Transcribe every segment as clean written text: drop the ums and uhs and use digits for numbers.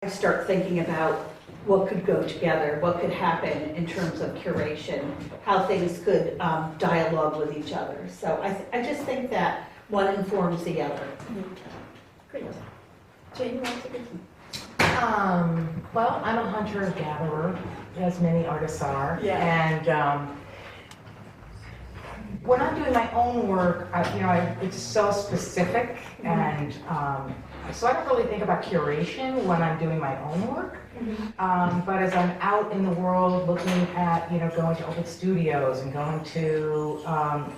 I start thinking about what could go together, what could happen in terms of curation, how things could dialogue with each other. So I just think that one informs the other. Great. Jane, you want to take it? Well, I'm a hunter-gatherer, as many artists are. Yeah. And when I'm doing my own work, it's so specific, and so I don't really think about curation when I'm doing my own work. But as I'm out in the world looking at, going to open studios and going to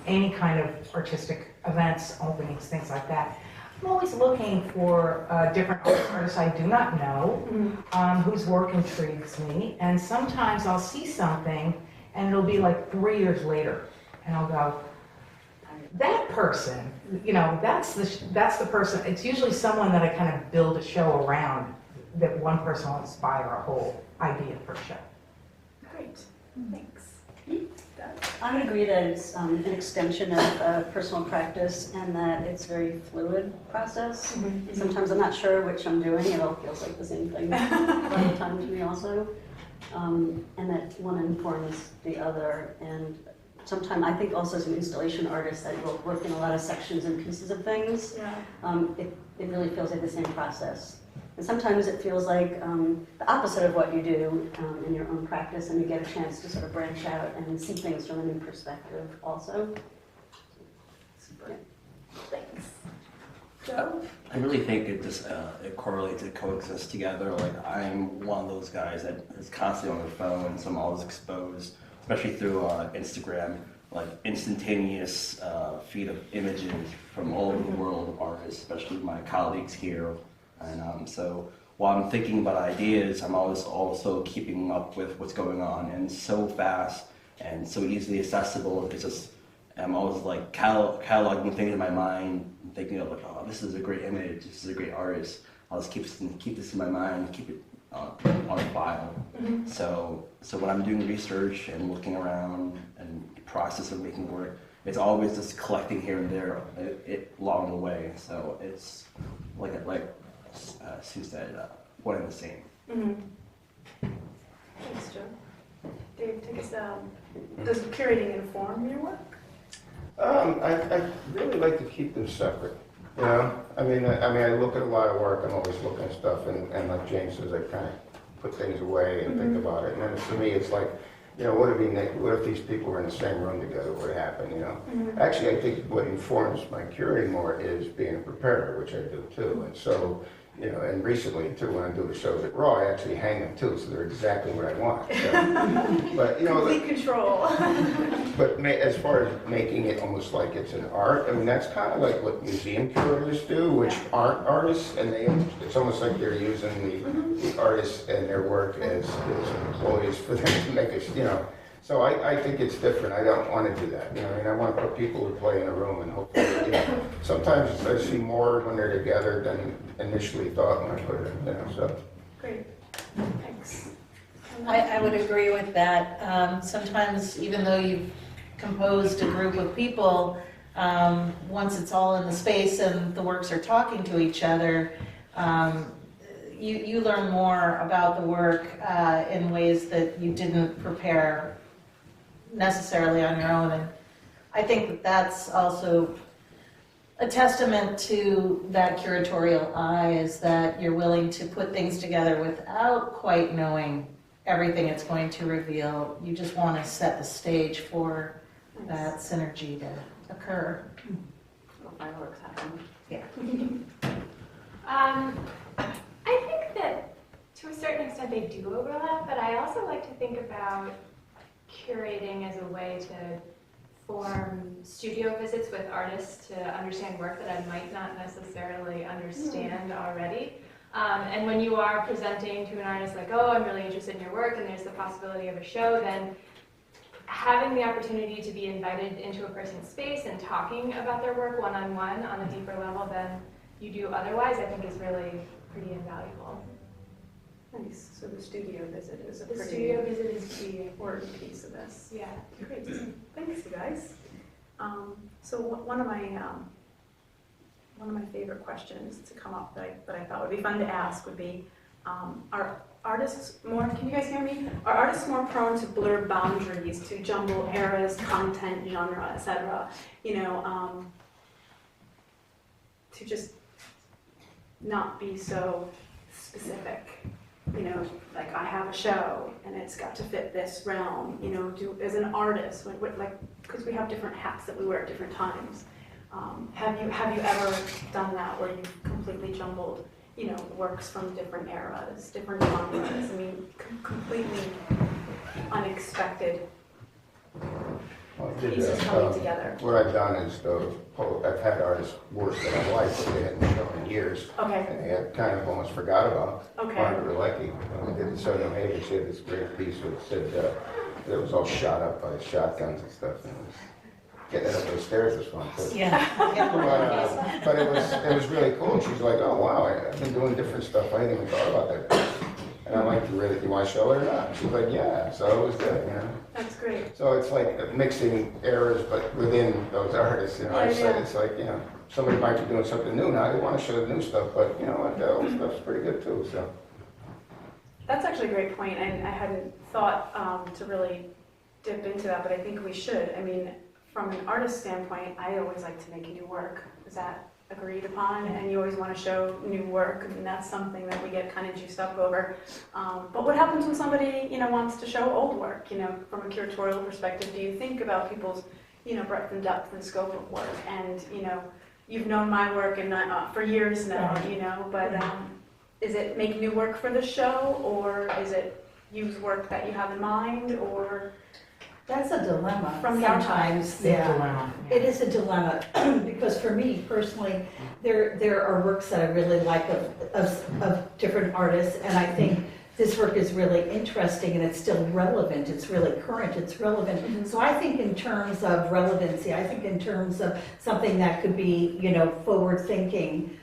any kind of artistic events, openings, things like that, I'm always looking for different artists I do not know, whose work intrigues me. And sometimes I'll see something and it'll be like 3 years later, and I'll go, that person, that's the person. It's usually someone that I kind of build a show around, that one person will inspire a whole idea for a show. Great, thanks. I would agree that it's an extension of personal practice and that it's a very fluid process. Sometimes I'm not sure which I'm doing. It all feels like the same thing all the time to me also. And that one informs the other. And sometimes I think also as an installation artist that will work in a lot of sections and pieces of things. It really feels like the same process. And sometimes it feels like the opposite of what you do in your own practice, and you get a chance to sort of branch out and see things from a new perspective also. Super. Thanks. Joe? I really think it correlates, it coexists together. Like, I'm one of those guys that is constantly on the phone, so I'm always exposed, especially through Instagram, like instantaneous feed of images from all over the world of artists, especially my colleagues here. And so while I'm thinking about ideas, I'm always also keeping up with what's going on, and so fast and so easily accessible. It's just, I'm always like cataloging things in my mind, thinking of like, oh, this is a great image, this is a great artist. I'll just keep this in my mind, keep it on file. So when I'm doing research and looking around and the process of making work, it's always just collecting here and there along the way. So it's like Sue said, one and the same. Thanks, Joe. Dave, take us down. Does curating inform your work? I really like to keep them separate. I mean, I look at a lot of work. I'm always looking at stuff, and like James says, I kind of put things away and think about it. And then for me, it's like, what if these people were in the same room together? What would happen? Actually, I think what informs my curating more is being a preparer, which I do too. And so, and recently too, when I do the shows at Raw, I actually hang them too, so they're exactly what I want. So, but complete control. But as far as making it almost like it's an art, I mean, that's kind of like what museum curators do, which aren't artists, and it's almost like they're using the artists and their work as employees for them to make us, So I think it's different. I don't want to do that. I want to put people who play in a room, and hopefully, sometimes I see more when they're together than initially thought when I put it in. So. Great. Thanks. I would agree with that. Sometimes, even though you've composed a group of people, once it's all in the space and the works are talking to each other, you learn more about the work in ways that you didn't prepare necessarily on your own. And I think that that's also a testament to that curatorial eye, is that you're willing to put things together without quite knowing everything it's going to reveal. You just want to set the stage for that synergy to occur. Little fireworks happen. Yeah. I think that to a certain extent they do overlap, but I also like to think about curating as a way to form studio visits with artists to understand work that I might not necessarily understand already. And when you are presenting to an artist like, oh, I'm really interested in your work and there's the possibility of a show, then having the opportunity to be invited into a person's space and talking about their work one-on-one on a deeper level than you do otherwise, I think is really pretty invaluable. Nice. So the studio visit is a The pretty studio visit is pretty important piece of this. Yeah. Great. Thanks, you guys. So one of my favorite questions to come up that I thought would be fun to ask would be, are artists more, can you guys hear me? Are artists more prone to blur boundaries, to jumble eras, content, genre, etc.? You know, to just not be so specific. You know, like I have a show and it's got to fit this realm. You know, as an artist, like because we have different hats that we wear at different times. Have you ever done that where you've completely jumbled, you know, works from different eras, different genres? I mean, completely unexpected Well, I did pieces that. coming together. What I've done is I've had artists work that I like, but they hadn't shown in years. Okay. And they had kind of almost forgot about. Okay. Margaret Relecki. We did the Southern Haven. She had this great piece that said that it was all shot up by shotguns and stuff. And it was, getting it up those stairs was fun too. Yeah. But it was really cool. She's like, oh wow, I've been doing different stuff. I hadn't even thought about that. And I'm like, do you want to show it or not? She's like, yeah. So it was good, you know. That's great. So it's like mixing eras, but within those artists, you know. I said it's like, you know, somebody might be doing something new now. They want to show the new stuff, but you know what, the old stuff's pretty good too. So That's actually a great point, and I hadn't thought to really dip into that, but I think we should. I mean, from an artist standpoint, I always like to make new work. Is that agreed upon? And you always want to show new work, and that's something that we get kind of juiced up over. But what happens when somebody, you know, wants to show old work? You know, from a curatorial perspective, do you think about people's, you know, breadth and depth and scope of work? And you know, you've known my work and for years now, you know, but is it make new work for the show, or is it use work that you have in mind, or? That's a dilemma From the sometimes. Big dilemma. It is a dilemma because for me personally, there are works that I really like of different artists, and I think this work is really interesting and it's still relevant. It's really current. It's relevant. Mm-hmm. So I think in terms of relevancy, I think in terms of something that could be, you know, forward thinking,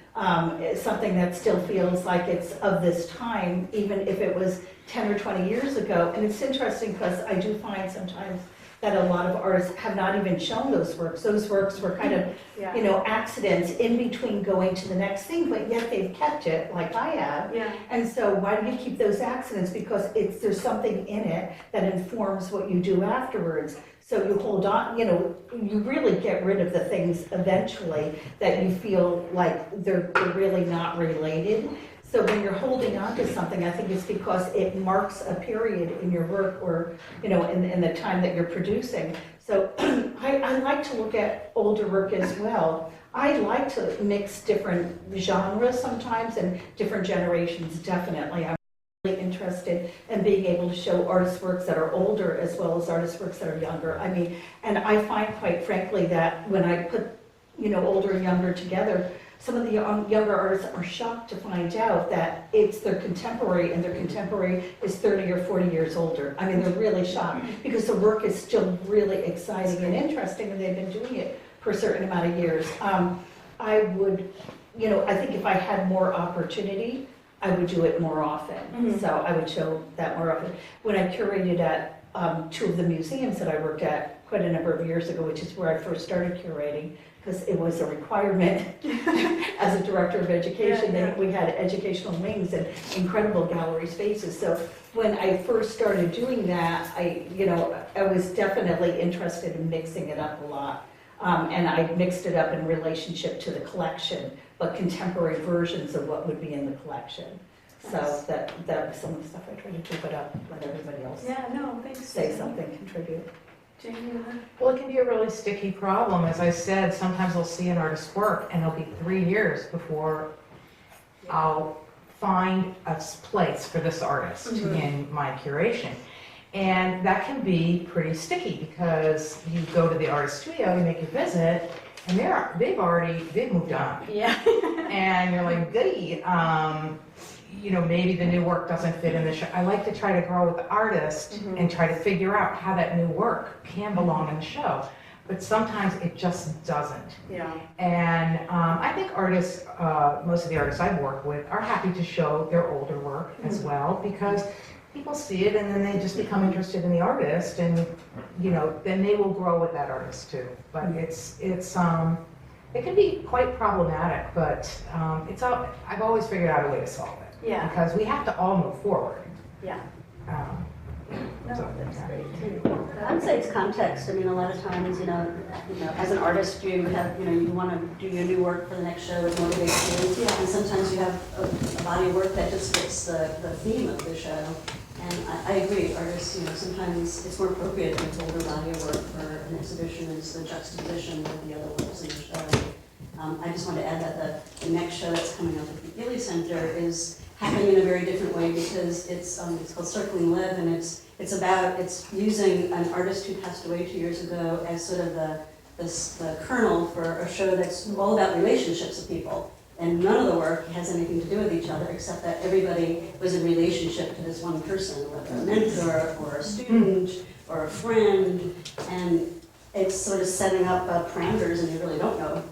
something that still feels like it's of this time, even if it was 10 or 20 years ago. And it's interesting because I do find sometimes that a lot of artists have not even shown those works. Those works were kind of, you know, accidents in between going to the next thing, but yet they've kept it like I have. Yeah. And so why do you keep those accidents? Because there's something in it that informs what you do afterwards. So you hold on, you know, you really get rid of the things eventually that you feel like they're really not related. So when you're holding on to something, I think it's because it marks a period in your work, or, you know, in the time that you're producing. So I like to look at older work as well. I like to mix different genres sometimes and different generations, definitely. I'm really interested in being able to show artist works that are older as well as artist works that are younger. I mean, and I find quite frankly that when I put, you know, older and younger together, some of the younger artists are shocked to find out that it's their contemporary, and their contemporary is 30 or 40 years older. I mean, they're really shocked because the work is still really exciting and interesting, and they've been doing it for a certain amount of years. I would, you know, I think if I had more opportunity, I would do it more often. So I would show that more often. When I curated at 2 of the museums that I worked at quite a number of years ago, which is where I first started curating, because it was a requirement as a director of education. Then we had educational wings and incredible gallery spaces. So when I first started doing that, I was definitely interested in mixing it up a lot. And I mixed it up in relationship to the collection, but contemporary versions of what would be in the collection. So that was some of the stuff I tried to keep it up, let everybody else say something, contribute. Well, it can be a really sticky problem. As I said, sometimes I'll see an artist's work and it'll be 3 years before I'll find a place for this artist in my curation. And that can be pretty sticky because you go to the artist studio, you make a visit, and they've moved on. Yeah. And you're like, goody. You know, maybe the new work doesn't fit in the show. I like to try to grow with the artist and try to figure out how that new work can belong in the show. But sometimes it just doesn't. Yeah. And I think artists, most of the artists I've worked with, are happy to show their older work as well, because people see it and then they just become interested in the artist, and you know, then they will grow with that artist too. But it can be quite problematic, but I've always figured out a way to solve it. Yeah, because we have to all move forward. yeah. No, So, that's yeah. great too. I would say it's context. I mean, a lot of times, as an artist, you have, you want to do your new work for the next show. It motivates you. Yeah. And sometimes you have a body of work that just fits the theme of the show. And I agree, artists, sometimes it's more appropriate to hold a body of work for an exhibition as the juxtaposition with the other works in the show. I just want to add that the next show that's coming up at the Gilly Center is happening in a very different way because it's called Circling Live, and it's using an artist who passed away 2 years ago as sort of the kernel for a show that's all about relationships of people. And none of the work has anything to do with each other except that everybody was in relationship to this one person, whether a mentor or a student or a friend, and it's sort of setting up parameters, and you really don't know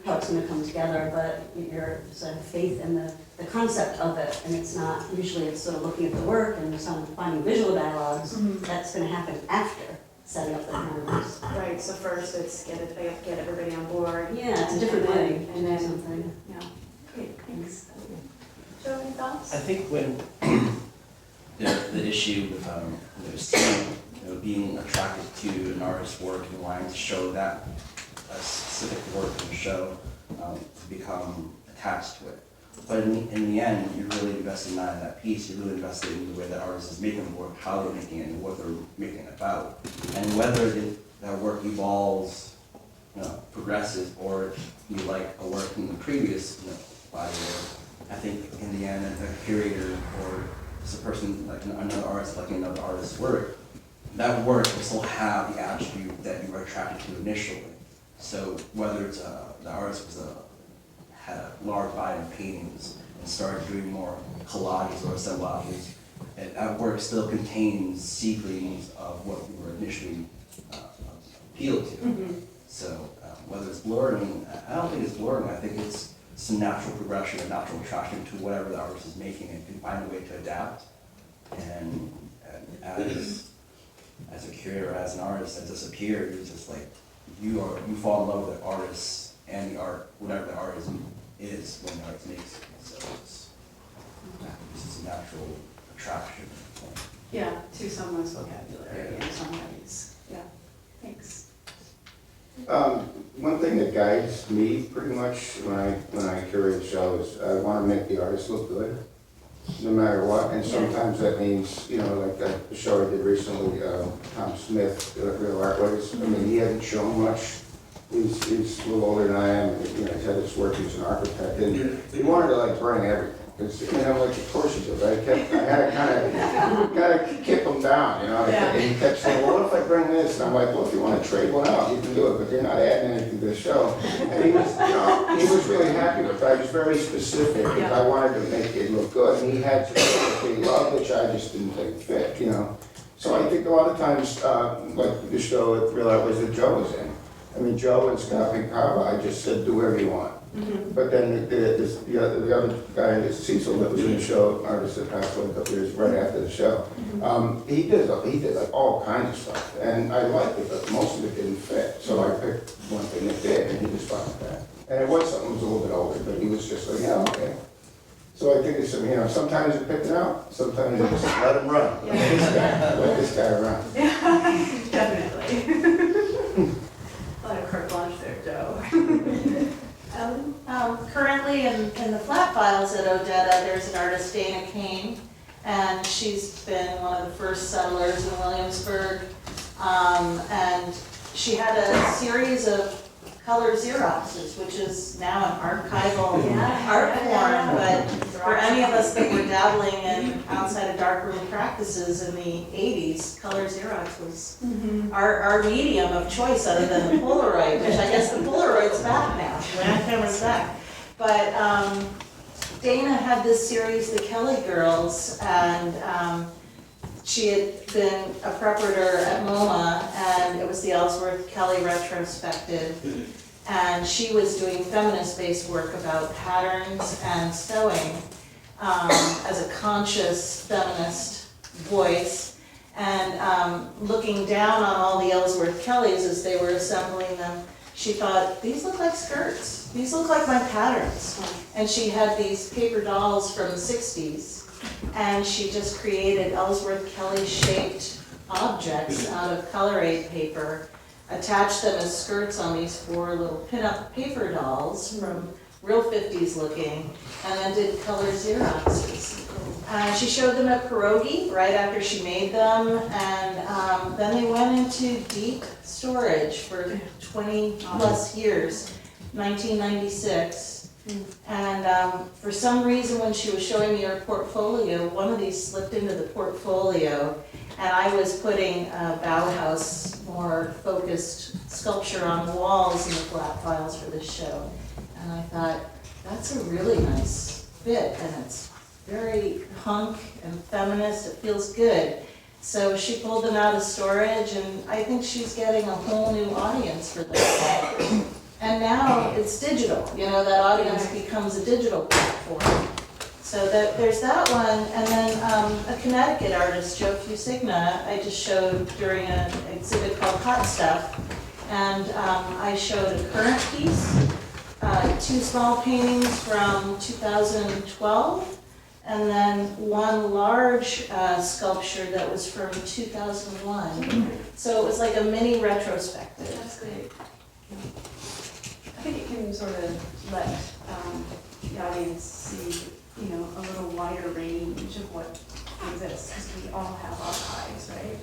how it's going to come together, but you're sort of faith in the concept of it, and it's not, usually it's sort of looking at the work and some finding visual dialogues. That's going to happen after setting up the parameters. Right, so first it's get everybody on board. Yeah, it's a different way And to do then, something. yeah. Great, thanks. Joe, any thoughts? I think when the issue with seeing, being attracted to an artist's work and wanting to show that a specific work in the show, to become attached to it. But in the end, you're really invested not in that piece, you're really invested in the way that artist is making the work, how they're making it, and what they're making it about. And whether that work evolves, progresses, or you like a work from the previous body of work, I think in the end, a curator or just a person like another artist liking another artist's work, that work will still have the attribute that you were attracted to initially. So whether it's the artist had a large body of paintings and started doing more collages or assemblages, and that work still contains seedlings of what you were initially appealed to. So whether it's blurring, I don't think it's blurring. I think it's some natural progression and natural attraction to whatever the artist is making, and can find a way to adapt. And as a curator, as an artist that disappeared, it's just like you fall in love with the artist and the art, whatever the artist is when the artist makes it. So it's just a natural attraction. Yeah, to someone's vocabulary and somebody's, yeah, thanks. One thing that guides me pretty much when I curate shows, I want to make the artist look good, no matter what. And sometimes that means, like the show I did recently, Tom Smith, Real Artways. I mean, he hadn't shown much. He's a little older than I am. And, he's had his work. He's an architect, and he wanted to bring everything. I'm like, of course you do. I had to kind of kick him down, And he kept saying, well, what if I bring this? And I'm like, well, if you want to trade one out, you can do it, but you're not adding anything to the show. And he was really happy with it. I was very specific because I wanted to make it look good. And he had something that he loved, which I just didn't think fit, So I think a lot of times, like the show at Real Art was that Joe was in. I mean, Joe and Scott McCarver, I just said, do whatever you want. But then the other guy, Cecil, that was in the show, artist that passed away a couple years right after the show, he did like all kinds of stuff, and I liked it, but most of it didn't fit. So I picked one thing that did, and he was fine with that. And it was something that was a little bit older, but he was just like, yeah, okay. So I think it's, sometimes you pick it out, sometimes you just let him run. Let this guy run. Yeah, definitely. A lot of carte blanche there, Joe. Ellen? Currently in the flat files at Odetta, there's an artist, Dana Kane, and she's been one of the first settlers in Williamsburg. And she had a series of color Xeroxes, which is now an archival art form, but for any of us that were dabbling in outside of darkroom practices in the 80s, color Xerox was our medium of choice other than the Polaroid, which I guess the Polaroid's back now, the land camera's back. But Dana had this series, The Kelly Girls, and she had been a preparator at MoMA, and it was the Ellsworth Kelly retrospective. And she was doing feminist-based work about patterns and sewing as a conscious feminist voice. And looking down on all the Ellsworth Kellys as they were assembling them, she thought, these look like skirts. These look like my patterns. And she had these paper dolls from the 60s. And she just created Ellsworth Kelly shaped objects out of Color Aid paper, attached them as skirts on these 4 little pin-up paper dolls from real 50s looking, and then did color Xeroxes. She showed them at Pierogi right after she made them, and then they went into deep storage for 20 plus years, 1996. And for some reason, when she was showing me her portfolio, one of these slipped into the portfolio, and I was putting Bauhaus, more focused sculpture on the walls in the flat files for this show. And I thought, that's a really nice fit, and it's very punk and feminist, it feels good. So she pulled them out of storage, and I think she's getting a whole new audience for this. And now it's digital, that audience becomes a digital platform. So there's that one, and then a Connecticut artist, Joe Fusigna, I just showed during an exhibit called Hot Stuff, and I showed a current piece, 2 small paintings from 2012, and then 1 large sculpture that was from 2001. So it was like a mini retrospective. That's great. I think it can sort of let the audience see, a little wider range of what exists, because we all have archives, right?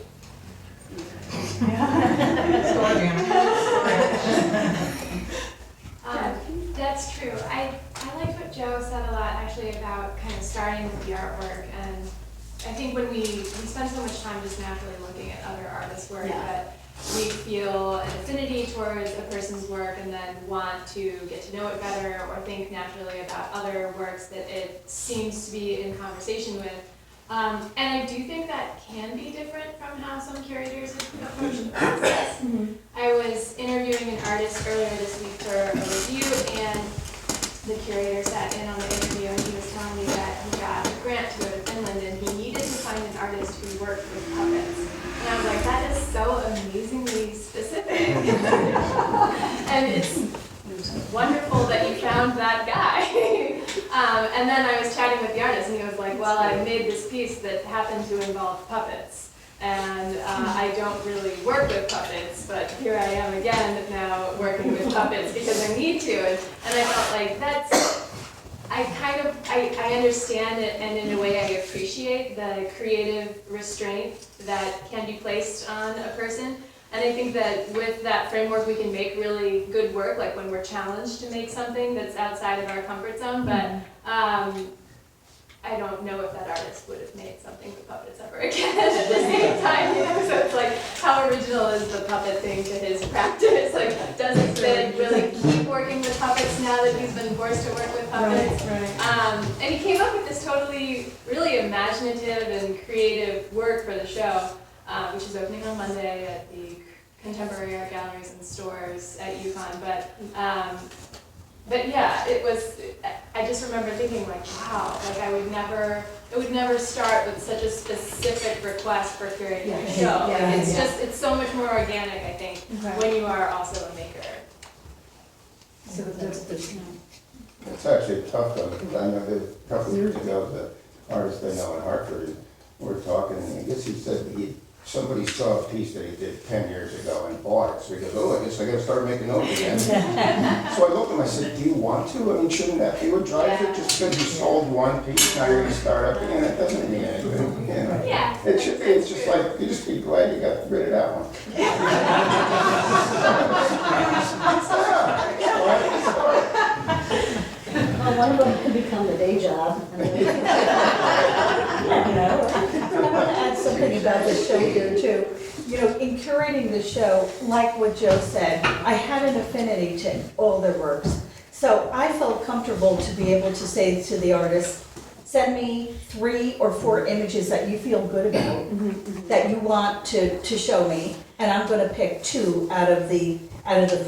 That's true. I like what Joe said a lot actually about kind of starting with the artwork, and I think when we spend so much time just naturally looking at other artists' work that we feel an affinity towards a person's work and then want to get to know it better or think naturally about other works that it seems to be in conversation with. And I do think that can be different from how some curators approach the process. I was interviewing an artist earlier this week for a review, and the curator sat in on the interview, and he was telling me that he got a grant to go to Finland, and he needed to find an artist who worked with puppets. And I was like, that is so amazingly specific. And it's wonderful that you found that guy. And then I was chatting with the artist, and he was like, well, I made this piece that happened to involve puppets. And I don't really work with puppets, but here I am again now working with puppets because I need to. And I felt like I understand it, and in a way I appreciate the creative restraint that can be placed on a person. And I think that with that framework we can make really good work, like when we're challenged to make something that's outside of our comfort zone. But I don't know if that artist would have made something with puppets ever again at the same time. So it's like, how original is the puppet thing to his practice? Like, does it fit really keep working with puppets now that he's been forced to work with puppets? Right. And he came up with this totally, really imaginative and creative work for the show, which is opening on Monday at the Contemporary Art Galleries and Stores at UConn. But yeah, it was, I just remember thinking like, wow, like it would never start with such a specific request for curating a show. It's so much more organic, I think, when you are also a maker. So that's It's actually tough though, because I know that a couple of years ago, the artist I know in Hartford, we were talking, and I guess he said somebody saw a piece that he did 10 years ago and bought it. So he goes, oh, I guess I gotta start making those again. So I looked at him, I said, do you want to? I mean, shouldn't that be what drives it? Just because you sold one piece, now you're gonna start up again? That doesn't mean anything. Yeah. It's just like, you just be glad you got rid of that one. Well, one of them could become a day job. And then, I want to add something about the show here too. In curating the show, like what Joe said, I had an affinity to all their works. So I felt comfortable to be able to say to the artist, send me 3 or 4 images that you feel good about, that you want to show me, and I'm going to pick 2 out of the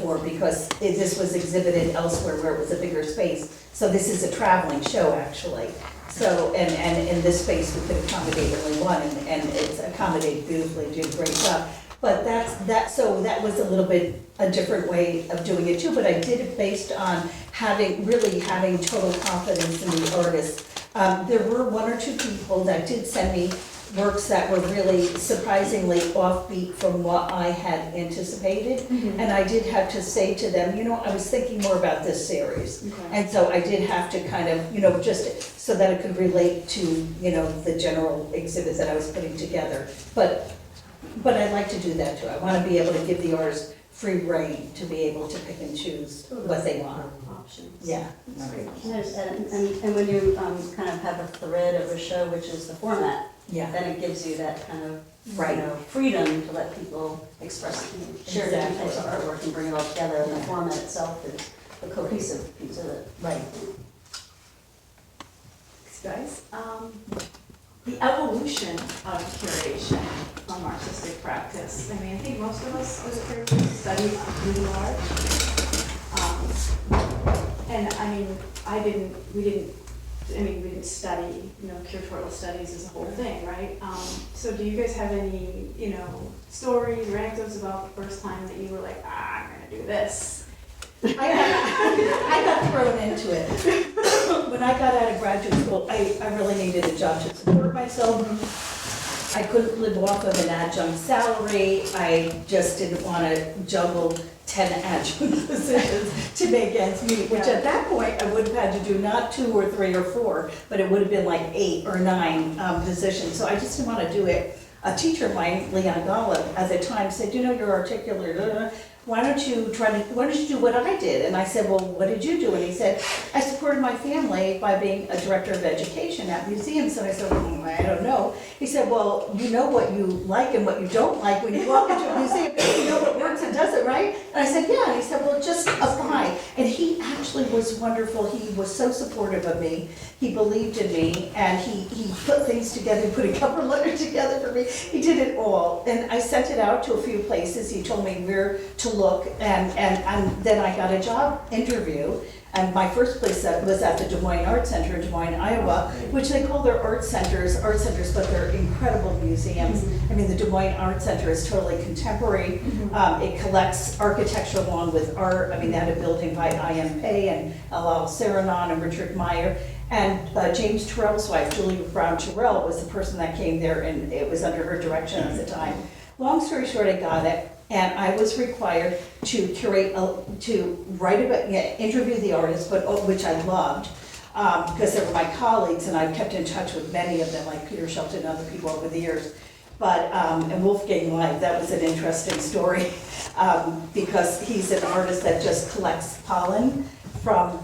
4 because this was exhibited elsewhere where it was a bigger space. So this is a traveling show actually. So, and in this space we could accommodate only 1, and it's accommodated beautifully, did a great job. But so that was a little bit a different way of doing it too, but I did it based on really having total confidence in the artist. There were one or two people that did send me works that were really surprisingly offbeat from what I had anticipated. And I did have to say to them, I was thinking more about this series. And so I did have to kind of, just so that it could relate to, the general exhibit that I was putting together. But I'd like to do that too. I want to be able to give the artist free rein to be able to pick and choose what they want. Options. Yeah. And when you kind of have a thread of a show, which is the format, Yeah. then it gives you that kind of Right. freedom to let people express, share different types of artwork and bring it all together. And the format itself is the cohesive piece of it. Right. Thanks, guys. The evolution of curation from artistic practice. I mean, I think most of us as curators study visual art. And I mean, we didn't study, curatorial studies as a whole thing, right? So do you guys have any, stories or anecdotes about the first time that you were like, I'm gonna do this? I got thrown into it. When I got out of graduate school, I really needed a job to support myself. I couldn't live off of an adjunct salary. I just didn't want to juggle 10 adjunct positions to make ends meet, which at that point I would have had to do not 2 or 3 or 4, but it would have been like 8 or 9 positions. So I just didn't want to do it. A teacher of mine, Leon Golub, at the time said, you're articulate, why don't you do what I did? And I said, well, what did you do? And he said, I supported my family by being a director of education at museums. And I said, well, I don't know. He said, well, you know what you like and what you don't like when you walk into a museum. You know what works and doesn't, right? And I said, yeah. And he said, well, just apply. And he actually was wonderful. He was so supportive of me. He believed in me, and he put things together, put a cover letter together for me. He did it all. And I sent it out to a few places. He told me where to look, and then I got a job interview. And my first place was at the Des Moines Art Center in Des Moines, Iowa, which they call their art centers, but they're incredible museums. I mean, the Des Moines Art Center is totally contemporary. It collects architecture along with art. I mean, they had a building by I.M. Pei and L.L. Saranon and Richard Meyer. And James Turrell's wife, Julie Brown Turrell, was the person that came there, and it was under her direction at the time. Long story short, I got it. And I was required to curate, to write about, interview the artists, which I loved, because they were my colleagues, and I've kept in touch with many of them, like Peter Shelton and other people over the years. But, and Wolfgang Light, that was an interesting story, because he's an artist that just collects pollen from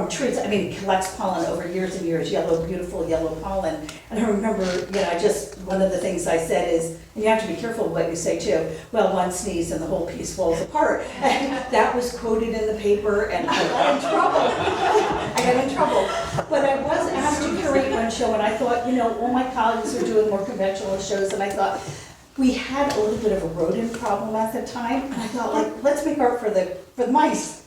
trees. I mean, he collects pollen over years and years, beautiful yellow pollen. And I remember, one of the things I said is, and you have to be careful what you say too, well, one sneeze and the whole piece falls apart. And that was quoted in the paper, and I got in trouble. But I was asked to curate one show, and I thought, all my colleagues were doing more conventional shows, and I thought, we had a little bit of a rodent problem at the time, and I thought, let's make art for the mice.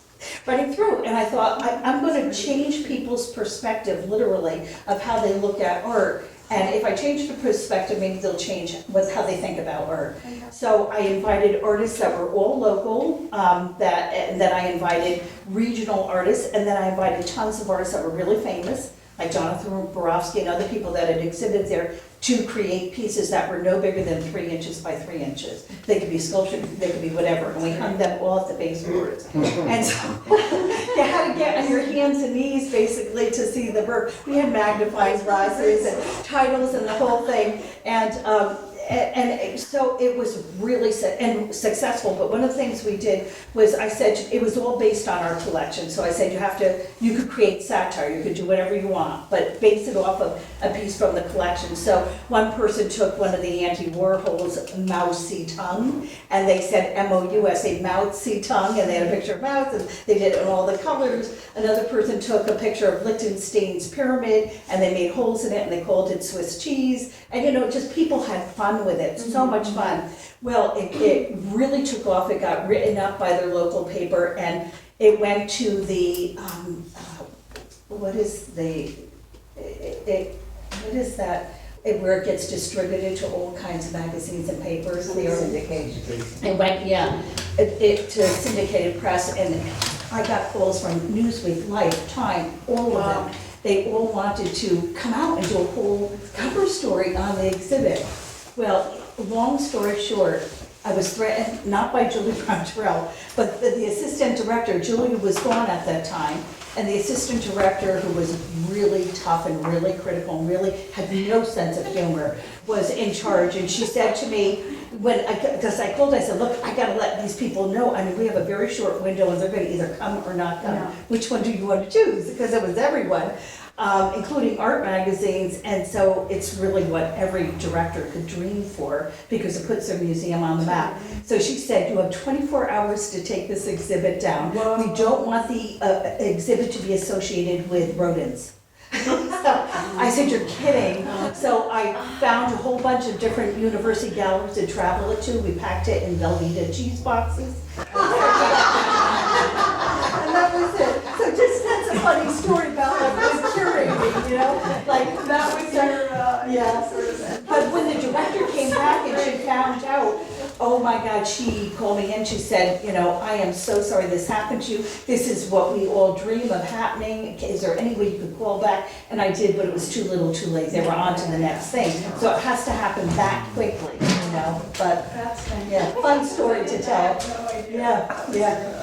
Running through, and I thought, I'm going to change people's perspective, literally, of how they look at art. And if I change the perspective, maybe they'll change how they think about art. So I invited artists that were all local, and then I invited regional artists, and then I invited tons of artists that were really famous, like Jonathan Borawski and other people that had exhibited there, to create pieces that were no bigger than 3 inches by 3 inches. They could be sculptured, they could be whatever, and we hung them all at the baseboards. And so you had to get on your hands and knees basically to see the work. We had magnifying glasses and titles and the whole thing, and so it was really successful. But one of the things we did was, I said, it was all based on our collection. So I said, you could create satire, you could do whatever you want, but base it off of a piece from the collection. So one person took one of the Andy Warhol's mousy tongue, and they said M-O-U-S-E, mousy tongue, and they had a picture of mouth, and they did it in all the colors. Another person took a picture of Liechtenstein's pyramid, and they made holes in it, and they called it Swiss cheese. And just people had fun with it, so much fun. Well, it really took off. It got written up by their local paper, and it went to the, what is that where it gets distributed to all kinds of magazines and papers. They are Syndication. It went, yeah, to syndicated press, and I got calls from Newsweek, Life, Time, all of them. They all wanted to come out and do a whole cover story on the exhibit. Well, long story short, I was threatened, not by Julie Brown-Terrell, but the assistant director. Julie was gone at that time, and the assistant director, who was really tough and really critical and really had no sense of humor, was in charge. And she said to me, because I called, I said, look, I gotta let these people know, I mean, we have a very short window and they're gonna either come or not come. Yeah. Which one do you want to choose? Because it was everyone, including art magazines, and so it's really what every director could dream for, because it puts their museum on the map. So she said, you have 24 hours to take this exhibit down. We don't want the exhibit to be associated with rodents. So I said, you're kidding. So I found a whole bunch of different university galleries to travel it to. We packed it in Velveeta cheese boxes. And that was it. So just, that's a funny story about like curating, you know? Like that was your, yeah. But when the director came back and she found out, oh my God, she called me in, she said, you know, I am so sorry this happened to you. This is what we all dream of happening. Is there any way you could call back? And I did, but it was too little too late. They were on to the next thing. So it has to happen that quickly, you know? But yeah, fun story to tell. Yeah, yeah.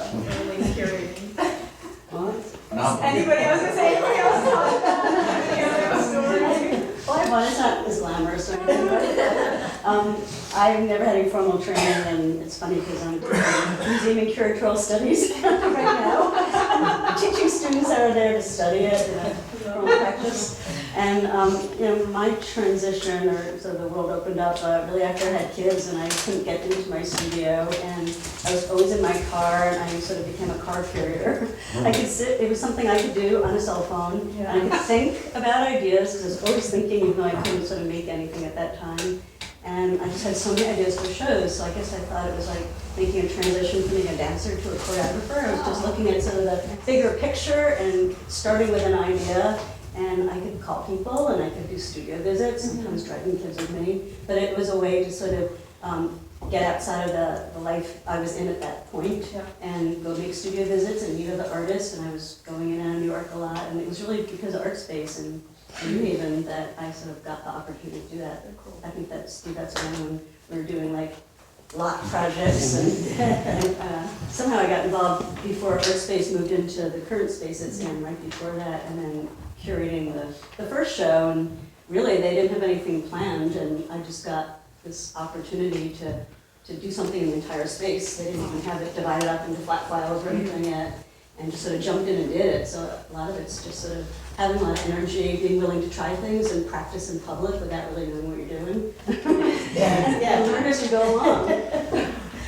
Anybody else gonna say anything else? Any other stories? Well, I have one. It's not as glamorous or anything, but I've never had any formal training, and it's funny because I'm doing museum and curatorial studies right now. I'm teaching students that are there to study it in a formal practice. And you know, my transition, or so the world opened up really after I had kids, and I couldn't get into my studio, and I was always in my car, and I sort of became a car curator. I could sit, it was something I could do on a cell phone, and I could think about ideas, because I was always thinking, even though I couldn't sort of make anything at that time. And I just had so many ideas for shows, so I guess I thought it was like making a transition from being a dancer to a choreographer. I was just looking at sort of the bigger picture and starting with an idea. And I could call people, and I could do studio visits, sometimes driving kids with me. But it was a way to sort of get outside of the life I was in at that point, and go make studio visits and meet other artists. And I was going in and out of New York a lot, and it was really because of Art Space and New Haven that I sort of got the opportunity to do that. I think that's when we were doing like lot projects, and somehow I got involved before Art Space moved into the current space it's in, right before that, and then curating the first show, and really they didn't have anything planned, and I just got this opportunity to do something in the entire space. They didn't even have it divided up into flat files or anything yet, and just sort of jumped in and did it. So a lot of it's just sort of having a lot of energy, being willing to try things and practice in public without really knowing what you're doing. Yeah, learn as you go along.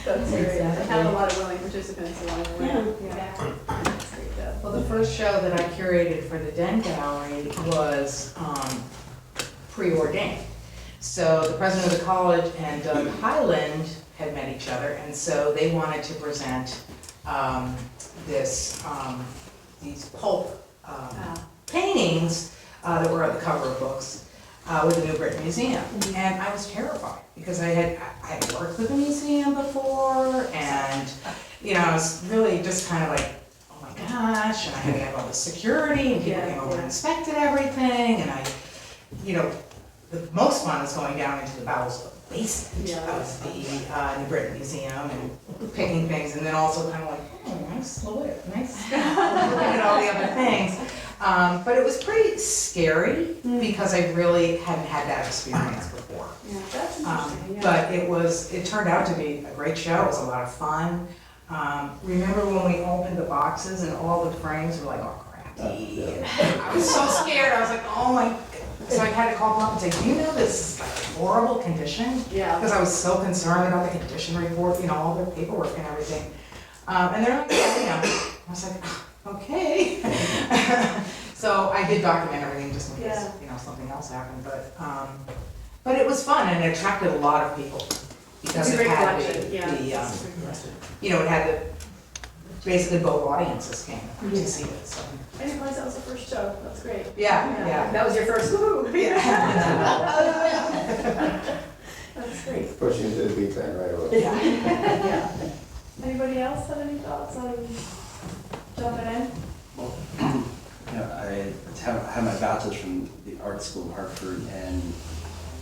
That's great. Have a lot of willing participants along the way. Yeah. That's great. Well, the first show that I curated for the Den Gallery was preordained. So the president of the college and Doug Highland had met each other, and so they wanted to present these pulp paintings that were at the cover of books with the New Britain Museum. And I was terrified because I had worked with the museum before, and you know, I was really just kind of like, oh my gosh, and I had to have all the security, and people came over and inspected everything, and you know, the most fun was going down into the bowels of the basement of the New Britain Museum and picking things, and then also kind of like, oh, nice lawyer, nice stuff, looking at all the other things. But it was pretty scary because I really hadn't had that experience before. Yeah, that's interesting. But it turned out to be a great show. It was a lot of fun. Remember when we opened the boxes and all the frames were like all crappy? I was so scared. I was like, oh my God. So I had to call them up and say, do you know this is like horrible condition? Yeah. Because I was so concerned about the condition report, you know, all their paperwork and everything. And they're like, yeah, you know. I was like, okay. So I did document everything just in case, you know, something else happened. But it was fun, and it attracted a lot of people because it had you know, it had the basically both audiences came to see it, so. I didn't realize that was the first show. That's great. Yeah. That was your first, woo! Yeah. That's great. Pushing to the deep end right away. Yeah. Anybody else have any thoughts on jumping in? I have my bachelor's from the art school in Hartford, and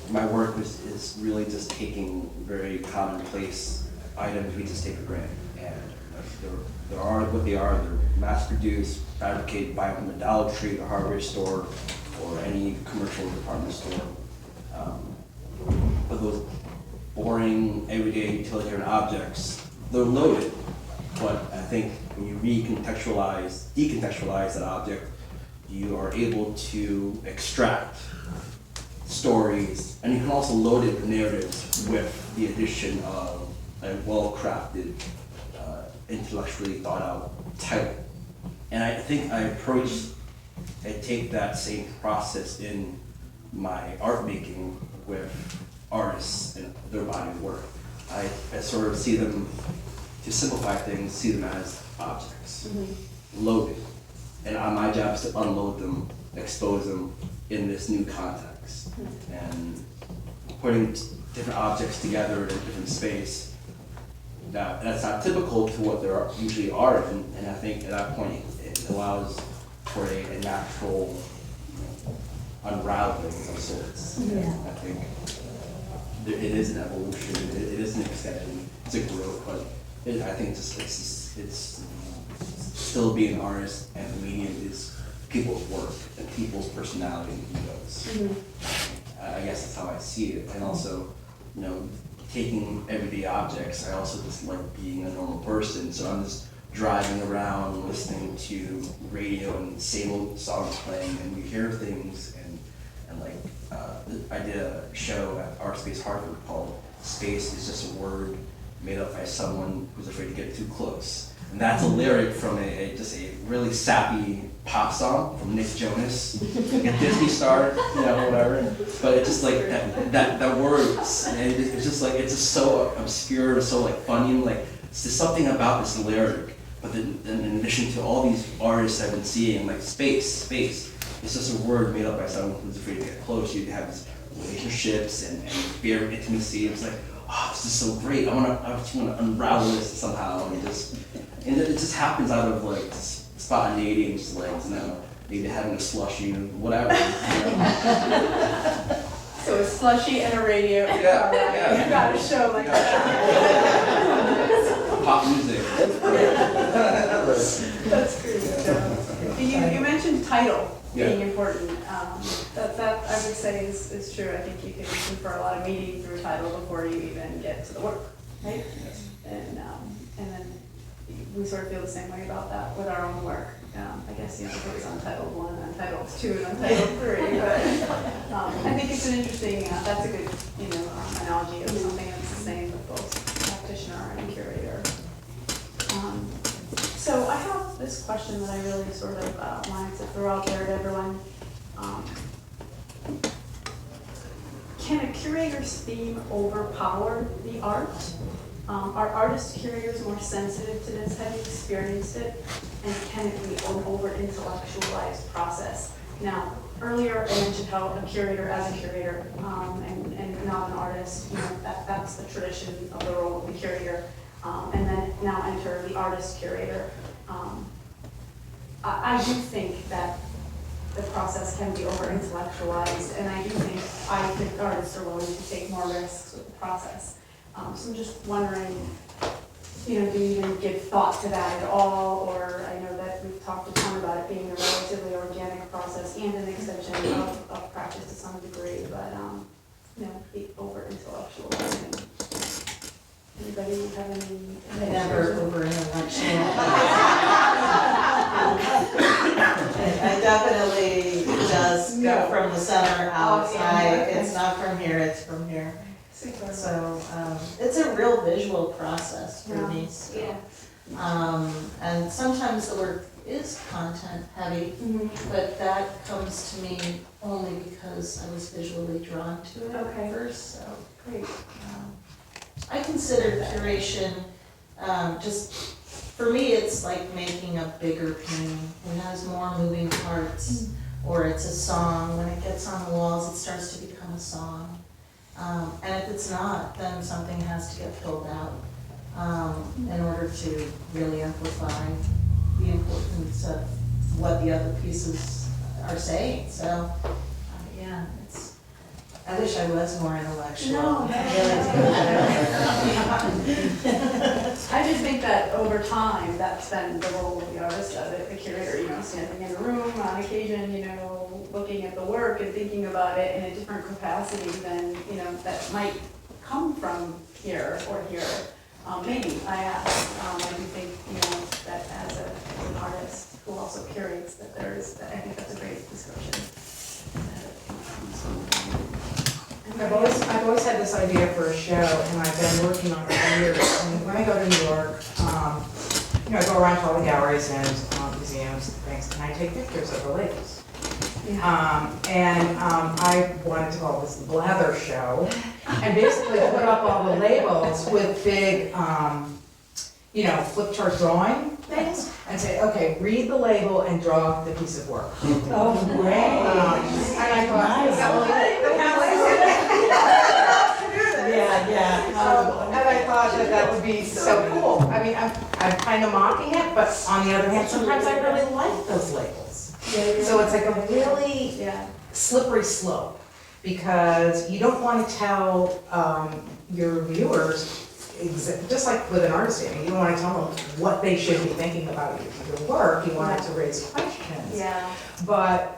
my work is really just taking very commonplace items we just take for granted. And there are what they are. They're mass-produced, fabricated, buy them from the Dollar Tree, the hardware store, or any commercial department store. But those boring, everyday utilitarian objects, they're loaded. But I think when you decontextualize that object, you are able to extract stories, and you can also load it with narratives with the addition of a well-crafted, intellectually thought out title. And I think I take that same process in my art making with artists and their body of work. I sort of see them, to simplify things, see them as objects, loaded. And my job is to unload them, expose them in this new context. And putting different objects together in a different space, that's not typical to what there usually are, and I think at that point it allows for a natural unraveling of sorts. Yeah. I think it is an evolution, it is an extension, it's a growth, but I think it's still being an artist, and the medium is people's work and people's personality and egos. I guess that's how I see it, and also, taking everyday objects, I also just like being a normal person, so I'm just driving around listening to radio and same old songs playing, and you hear things, and like, I did a show at Art Space Hartford called Space is Just a Word Made Up by Someone Who's Afraid to Get Too Close. And that's a lyric from just a really sappy pop song from Nick Jonas, like a Disney star, whatever. But it's just like that word, and it's just like, it's just so obscure, so like funny, and like it's just something about this lyric. But then in addition to all these artists I've been seeing, like space, it's just a word made up by someone who's afraid to get close. You have these relationships and fear of intimacy. It's like, oh, this is so great. I just want to unravel this somehow, and it just happens out of like spontaneity and just like, maybe having a slushie or whatever. So a slushie and a radio. Yeah. You got a show like that. Pop music. That's great. You mentioned title being important. That I would say is true. I think you can confer a lot of meaning through title before you even get to the work, right? Yes. And then we sort of feel the same way about that with our own work. I guess there's Untitled 1, Untitled 2, and Untitled 3. But I think it's an interesting. That's a good analogy of something that's the same with both practitioner and curator. So I have this question that I really sort of wanted to throw out there to everyone. Can a curator's theme overpower the art? Are artist curators more sensitive to this? Have you experienced it? And can it be an over-intellectualized process? Now, earlier I mentioned how a curator as a curator and not an artist, that's the tradition of the role of the curator. And then now enter the artist curator. I do think that the process can be over-intellectualized, and I do think artists are willing to take more risks with the process. So I'm just wondering, do you even give thought to that at all? Or I know that we've talked a ton about it being a relatively organic process and an extension of practice to some degree, but the over-intellectualizing. Anybody have any? Never over-intellectual. I definitely just go from the center out. It's not from here, it's from here. Super. So it's a real visual process for me. So. Yeah. And sometimes the work is content heavy, but that comes to me only because I was visually drawn to it at first. So Great. I consider curation just for me, it's like making a bigger painting. It has more moving parts, or it's a song. When it gets on the walls, it starts to become a song. And if it's not, then something has to get filled out in order to really amplify the importance of what the other pieces are saying. So, yeah, I wish I was more intellectual. No, I really do. I just think that over time, that's been the role of the artist, the curator, you know, standing in a room on occasion, you know, looking at the work and thinking about it in a different capacity than, you know, that might come from here or here. Maybe, I ask. I do think, you know, that as an artist who also curates, that I think that's a great description. I've always had this idea for a show, and I've been working on it for years. And when I go to New York, you know, I go around to all the galleries and museums and things, and I take pictures of the labels. I wanted to call this the Blather Show, and basically put up all the labels with big, you know, flip chart drawing things, and say, okay, read the label and draw the piece of work. Oh, great. And I thought, and I thought that would be so cool. I mean, I'm kind of mocking it, but on the other hand, sometimes I really like those labels. So it's like a really slippery slope, because you don't want to tell your viewers, just like with an artist, you don't want to tell them what they should be thinking about your work. You want it to raise questions. Yeah. But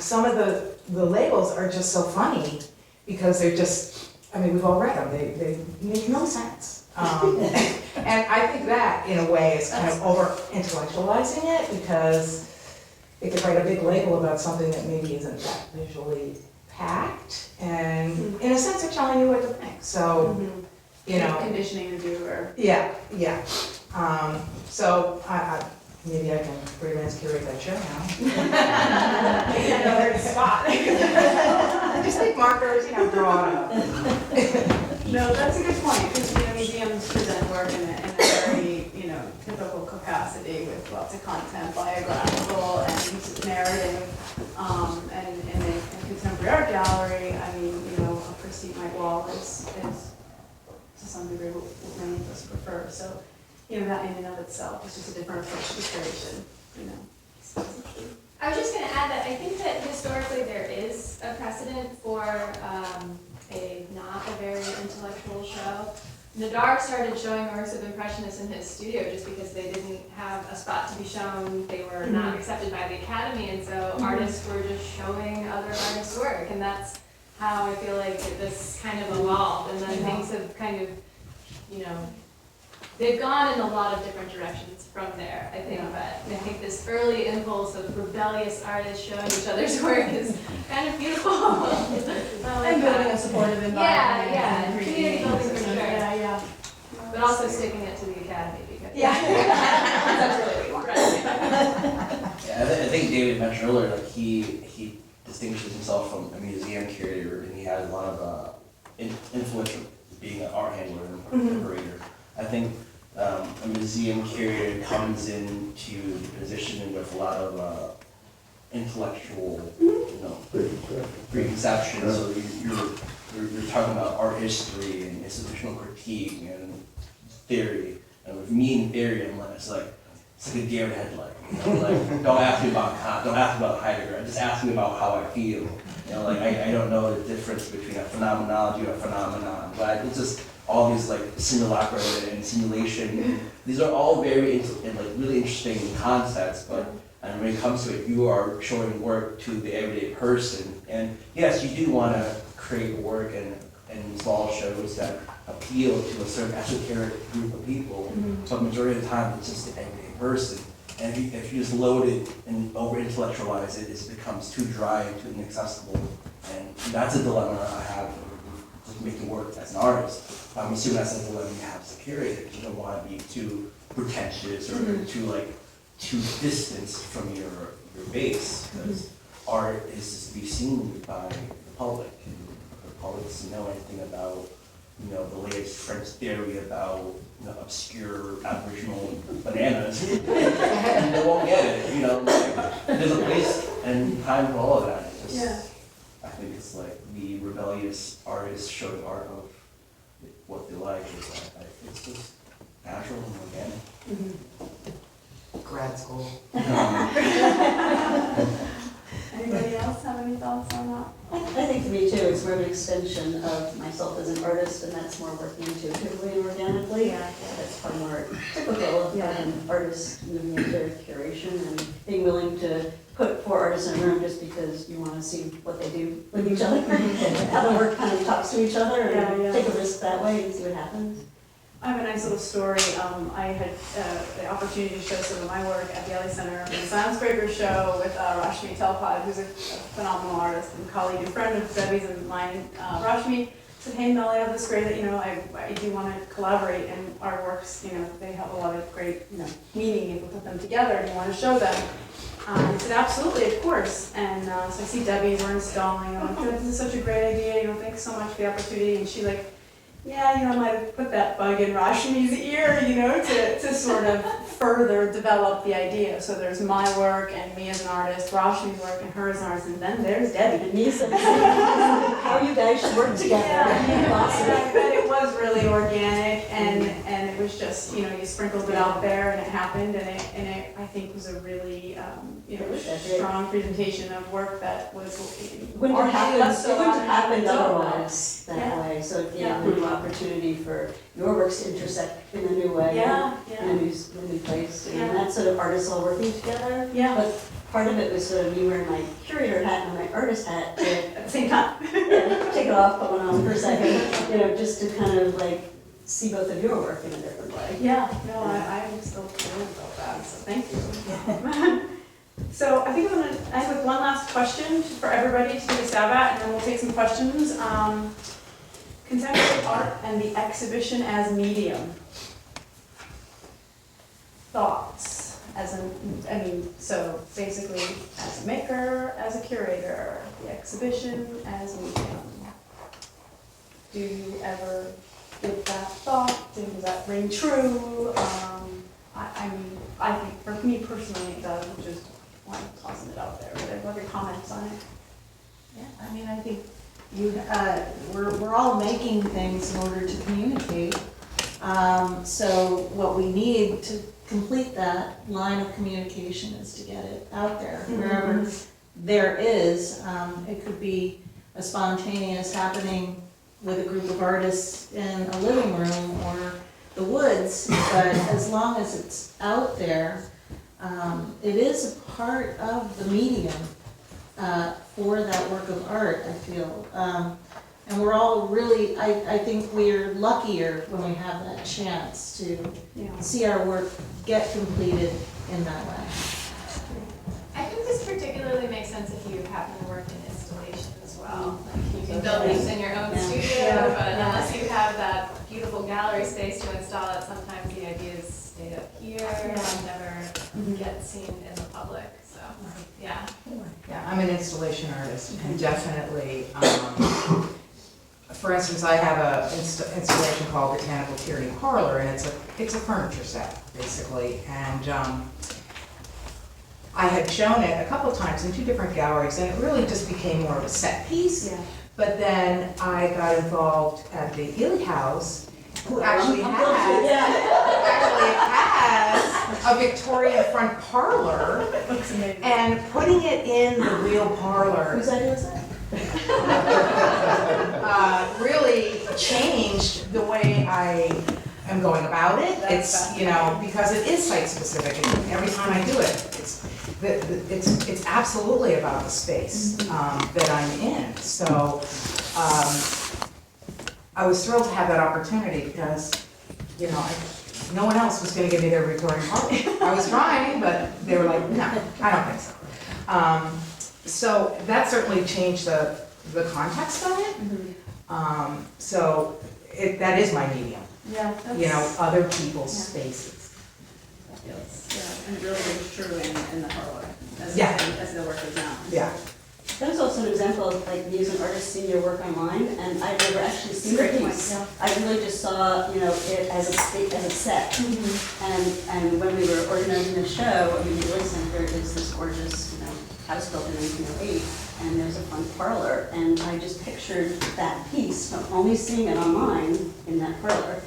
some of the labels are just so funny, because they're just, I mean, we've all read them, they make no sense. And I think that, in a way, is kind of over-intellectualizing it, because they could write a big label about something that maybe isn't that visually packed, and in a sense, they're telling you what to think. So, you know. Conditioning the viewer. Yeah. So maybe I can freelance curate that show now. Maybe another spot. Just take markers, you know, draw it up. No, that's a good point, because, you know, museums present work in a very, you know, typical capacity with lots of content, biographical and narrative. And in a contemporary art gallery, I mean, you know, a pristine white wall is to some degree what many of us prefer. So, you know, that in and of itself is just a different approach to curation, you know. I was just going to add that I think that historically there is a precedent for not a very intellectual show. Nadar started showing works of Impressionists in his studio just because they didn't have a spot to be shown. They were not accepted by the Academy, and so artists were just showing other artists' work, and that's how I feel like this kind of evolved. And then things have kind of, you know, they've gone in a lot of different directions from there, I think, but I think this early impulse of rebellious artists showing each other's work is kind of beautiful. And building a supportive environment. Yeah, community building for sure. Yeah. But also sticking it to the Academy because That's really what we want. Yeah, I think David mentioned earlier, like he distinguishes himself from a museum curator, and he has a lot of influence from being an art handler and curator. I think a museum curator comes into the position with a lot of intellectual, you know, preconceptions. So you're talking about art history and institutional critique and theory. And with me and theory, it's like a deer in headlight. You know, like don't ask me about Kant, don't ask me about Heidegger. Just ask me about how I feel. You know, like I don't know the difference between a phenomenology or a phenomenon, but it's just all these like simulacra and simulation. These are all very really interesting concepts, but and when it comes to it, you are showing work to the everyday person. And yes, you do want to create work and small shows that appeal to a certain esoteric group of people, but majority of the time it's just the everyday person. And if you just load it and over-intellectualize it, it becomes too dry and too inaccessible. And that's a dilemma I have with just making work as an artist. I'm assuming that's a dilemma you have as a curator. You don't want to be too pretentious or too distant from your base, because art is just to be seen by the public. And the public doesn't know anything about you know, the latest French theory about, you know, obscure Aboriginal bananas, and they won't get it, you know, like, there's a place and time for all of that. It's just, I think it's like the rebellious artists showing art of what they like, it's just natural and organic. Grad school. Anybody else have any thoughts on that? I think for me too, it's more of an extension of myself as an artist, and that's more working intuitively and organically. That's far more typical of an artist moving into curation and being willing to put 4 artists in a room just because you want to see what they do with each other, how the work kind of talks to each other, and take a risk that way and see what happens. I have a nice little story. I had the opportunity to show some of my work at the Ellie Center for the Silence Breakers show with Rashmi Telpad, who's a phenomenal artist and colleague and friend of Debbie's and mine. Rashmi said, "Hey, Mel, I have this great, you know, I do want to collaborate, and our works, you know, they have a lot of great, you know, meaning if we put them together, and you want to show them." I said, "Absolutely, of course." And so I see Debbie, we're installing. I'm like, "This is such a great idea. You know, thanks so much for the opportunity." And she like, "Yeah, you know, I might have put that bug in Rashmi's ear, you know, to sort of further develop the idea. So there's my work and me as an artist, Rashmi's work and her as an artist, and then there's Debbie." And me saying, how you guys should work together. Yeah, but it was really organic, and it was just, you know, you sprinkled it out there, and it happened, and it I think was a really, you know, strong presentation of work that was. Wouldn't have happened so otherwise that way. So it gave a new opportunity for your works to intersect in a new way, in a new place. And that's sort of artists all working together. Yeah. But part of it was sort of me wearing my curator hat and my artist hat to At the same time. take it off, put one on for a second, you know, just to kind of like see both of your work in a different way. Yeah, no, I'm still thrilled about that, so thank you. So I think I'm gonna end with one last question for everybody to take a stab at, and then we'll take some questions. Contemporary art and the exhibition as medium. Thoughts? So basically as a maker, as a curator, the exhibition as medium. Do you ever give that thought? Does that ring true? I think for me personally it does, which is why I'm tossing it out there. But what are your comments on it? Yeah, I mean, I think we're all making things in order to communicate. So what we need to complete that line of communication is to get it out there, wherever there is. It could be a spontaneous happening with a group of artists in a living room or the woods, but as long as it's out there, it is a part of the medium for that work of art, I feel. And we're all really, I think we're luckier when we have that chance to see our work get completed in that way. I think this particularly makes sense if you happen to work in installation as well. Like you can build things in your own studio, but unless you have that beautiful gallery space to install it, sometimes the ideas stay up here and never get seen in the public. So, yeah. Yeah, I'm an installation artist, and definitely, for instance, I have an installation called Botanical Tyranny Parlor, and it's a furniture set, basically, and I had shown it a couple of times in 2 different galleries, and it really just became more of a set piece. Yeah. But then I got involved at the Healy House, who actually has a Victorian front parlor, Looks amazing. and putting it in the real parlor Whose idea was that? really changed the way I am going about it. It's, you know, because it is site specific, and every time I do it, it's absolutely about the space that I'm in. So I was thrilled to have that opportunity because, you know, no one else was going to give me their Victorian party. I was trying, but they were like, no, I don't think so. So that certainly changed the context of it. So that is my medium, Yeah, you know, other people's spaces. and it really is true in the parlor as Yeah. as the work is now. Yeah. That is also an example of like me as an artist seeing your work online, and I've never actually seen the Great point, piece. yeah. I really just saw, you know, it as a set. And when we were organizing the show, I mean, the Lloyd Center is this gorgeous, you know, house built in 1908, and there's a front parlor, and I just pictured that piece, from only seeing it online in that parlor.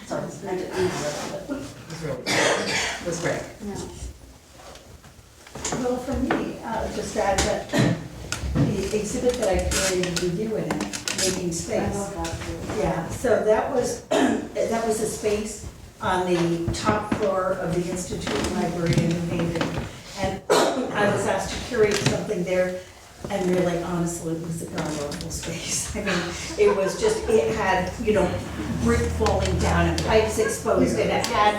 Sorry, I didn't know that, but, It was really good. It was great. yeah. Well, for me, just add that the exhibit that I created with you in it, Making Space. Yeah, so that was a space on the top floor of the Institute Library in New Haven. And I was asked to curate something there, and really, honestly, it was a god-awful space. I mean, it was just, it had, you know, brick falling down and pipes exposed, and it had,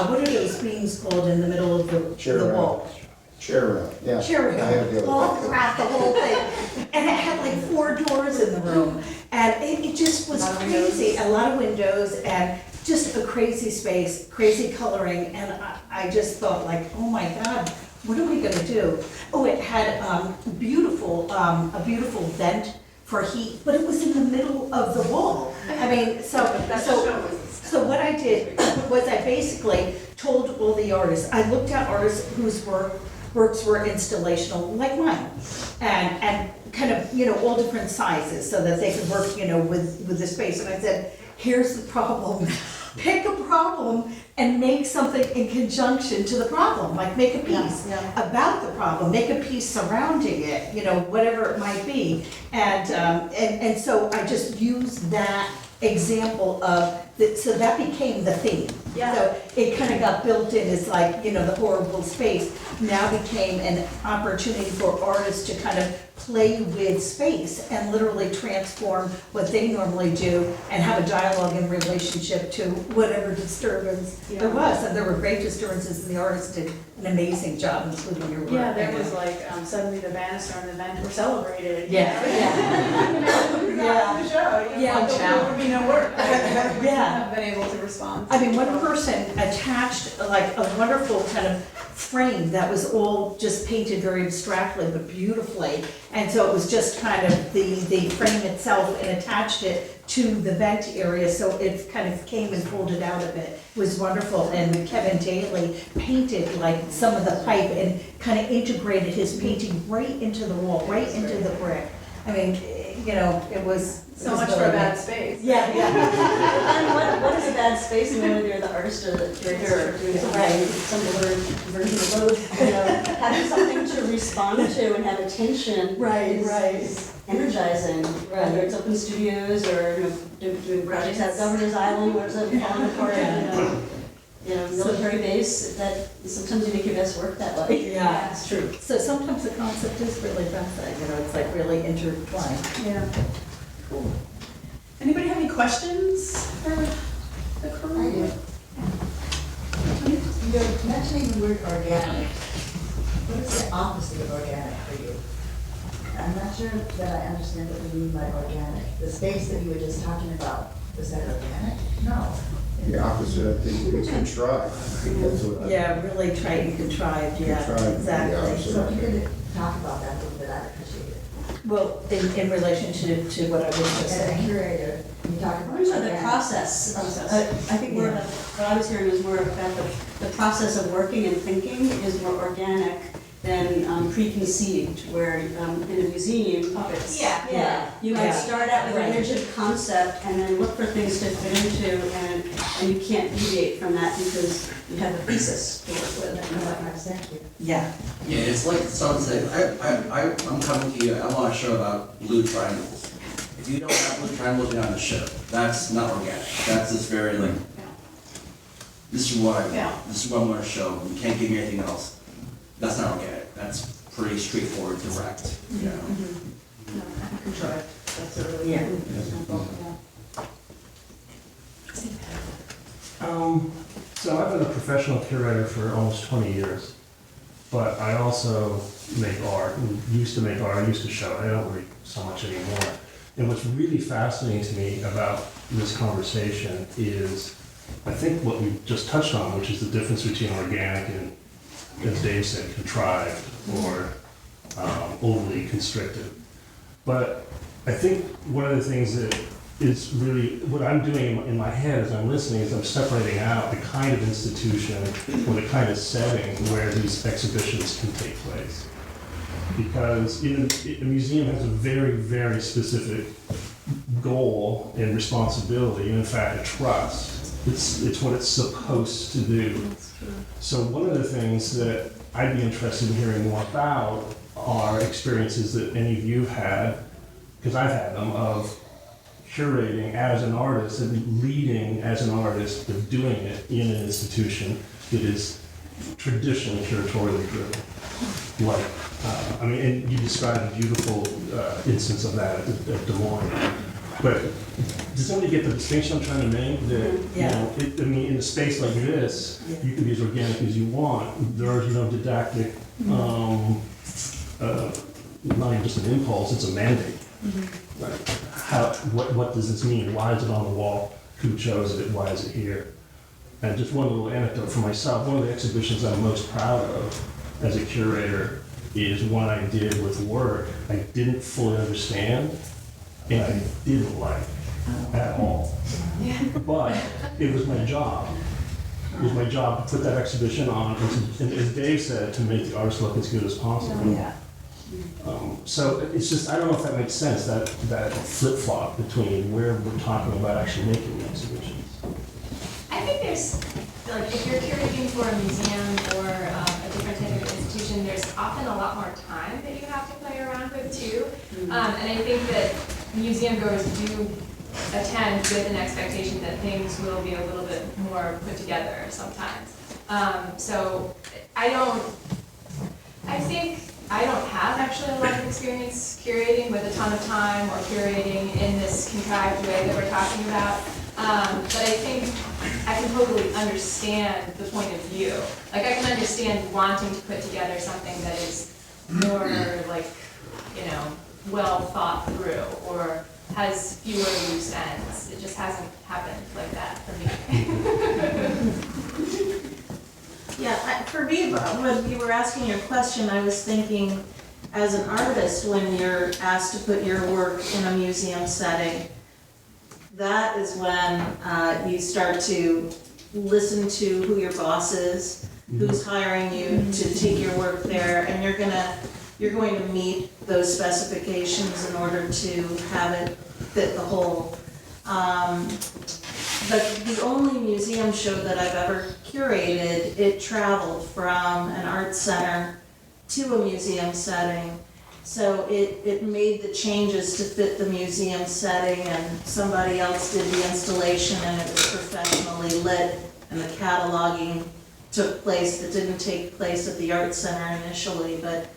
what are those beams called in the middle of the wall? Chair rail, yeah. Chair I have the rail, other all picture. crap, the whole thing. And it had like 4 doors in the room, and it just was crazy. A lot of windows, and just a crazy space, crazy coloring, and I just thought like, oh my God, what are we gonna do? Oh, it had a beautiful vent for heat, but it was in the middle of the wall. I mean, so what I did was I basically told all the artists, I looked at artists whose works were installational, like mine, and kind of, you know, all different sizes, so that they could work, you know, with the space. And I said, here's the problem. Pick a problem and make something in conjunction to the problem, like make a piece about the problem, make a piece surrounding it, you know, whatever it might be. And so I just used that example of, so that became the theme. Yeah. So it kind of got built in as like, you know, the horrible space now became an opportunity for artists to kind of play with space and literally transform what they normally do and have a dialogue in relationship to whatever disturbance there was. And there were great disturbances, and the artists did an amazing job, including your work. Yeah, there was like, suddenly the banister and the vent were celebrated. Yeah. The show, you know, Yeah. like, there would be no work. Yeah. Have been able to respond. I mean, one person attached like a wonderful kind of frame that was all just painted very abstractly but beautifully. And so it was just kind of the frame itself, and attached it to the vent area, so it kind of came and folded out of it. It was wonderful. And Kevin Daly painted like some of the pipe and kind of integrated his painting right into the wall, right into the brick. I mean, you know, it was. So much for a bad space. Yeah, And what is a bad space, and whether you're the artist or the curator or doing something, some version of both, you know, having something to respond to and have attention. Is energizing, whether it's open studios or, you know, doing projects at Governor's Island, where it's falling apart, you know, military base, that sometimes you make your best work that way. Yeah, it's true. So sometimes the concept is really that, you know, it's like really intertwined. Yeah. Cool. Anybody have any questions for the crew? I do. You're mentioning the word organic. What is the opposite of organic for you? I'm not sure that I understand what you mean by organic. The space that you were just talking about, was that organic? No. The opposite, I think, we contrive. That's what I- Yeah, really try and contrive, yeah, Contrive, exactly. yeah. So if you could talk about that a little bit, I'd appreciate it. Well, in relationship to what I was just As a saying. curator, you talk about The organic. process. Process. I think more of what I was hearing was more about the process of working and thinking is more organic than preconceived, where in a museum. Puppets. Yeah, you might Yeah. start out with a Right. rigid concept and then look for things to fit into, and you can't deviate from that because you have a thesis to work with. Thank you. Yeah, Yeah, it's like someone said, I'm coming to you, I want to show about blue triangles. If you don't have blue triangles, you're not going to show. That's not organic. That's just very like, this is what I Yeah. want. This is what I'm going to show. You can't give me anything else. That's not organic. That's pretty straightforward, direct, you know. No, contrived. That's a really Yeah. good example. So I've been a professional curator for almost 20 years, but I also make art, and used to make art, I used to show, I don't read so much anymore. And what's really fascinating to me about this conversation is, I think what we just touched on, which is the difference between organic and, as Dave said, contrived, or overly constricted. But I think one of the things that is really, what I'm doing in my head as I'm listening is I'm separating out the kind of institution or the kind of setting where these exhibitions can take place. Because a museum has a very, very specific goal and responsibility, and in fact a trust. It's what it's supposed to do. So one of the things that I'd be interested in hearing more about are experiences that any of you have had, because I've had them, of curating as an artist and leading as an artist, but doing it in an institution that is traditionally curatorially driven. Like, and you described a beautiful instance of that at Des Moines. But does somebody get the distinction I'm trying to make? That, in a space like this, you can be as organic as you want. There's no didactic, not even just an impulse, it's a mandate. Right. What does this mean? Why is it on the wall? Who chose it? Why is it here? And just one little anecdote for myself, one of the exhibitions I'm most proud of as a curator is one I did with work I didn't fully understand and I didn't like at all. But it was my job. It was my job to put that exhibition on and as Dave said, to make the artist look as good as possible. So it's just, I don't know if that makes sense, that flip-flop between where we're talking about actually making the exhibitions. I think there's, like, if you're curating for a museum or a different type of institution, there's often a lot more time that you have to play around with too. And I think that museum goers do attend with an expectation that things will be a little bit more put together sometimes. So I think I don't have actually a lot of experience curating with a ton of time or curating in this contrived way that we're talking about. But I think I can totally understand the point of view. Like, I can understand wanting to put together something that is more like, well thought through or has fewer loose ends. It just hasn't happened like that for me. Yeah, for me, when you were asking your question, I was thinking, as an artist, when you're asked to put your work in a museum setting, that is when you start to listen to who your boss is, who's hiring you to take your work there, and you're going to meet those specifications in order to have it fit the whole. The only museum show that I've ever curated, it traveled from an art center to a museum setting. So it made the changes to fit the museum setting, and somebody else did the installation, and it was professionally lit, and the cataloging took place that didn't take place at the art center initially. But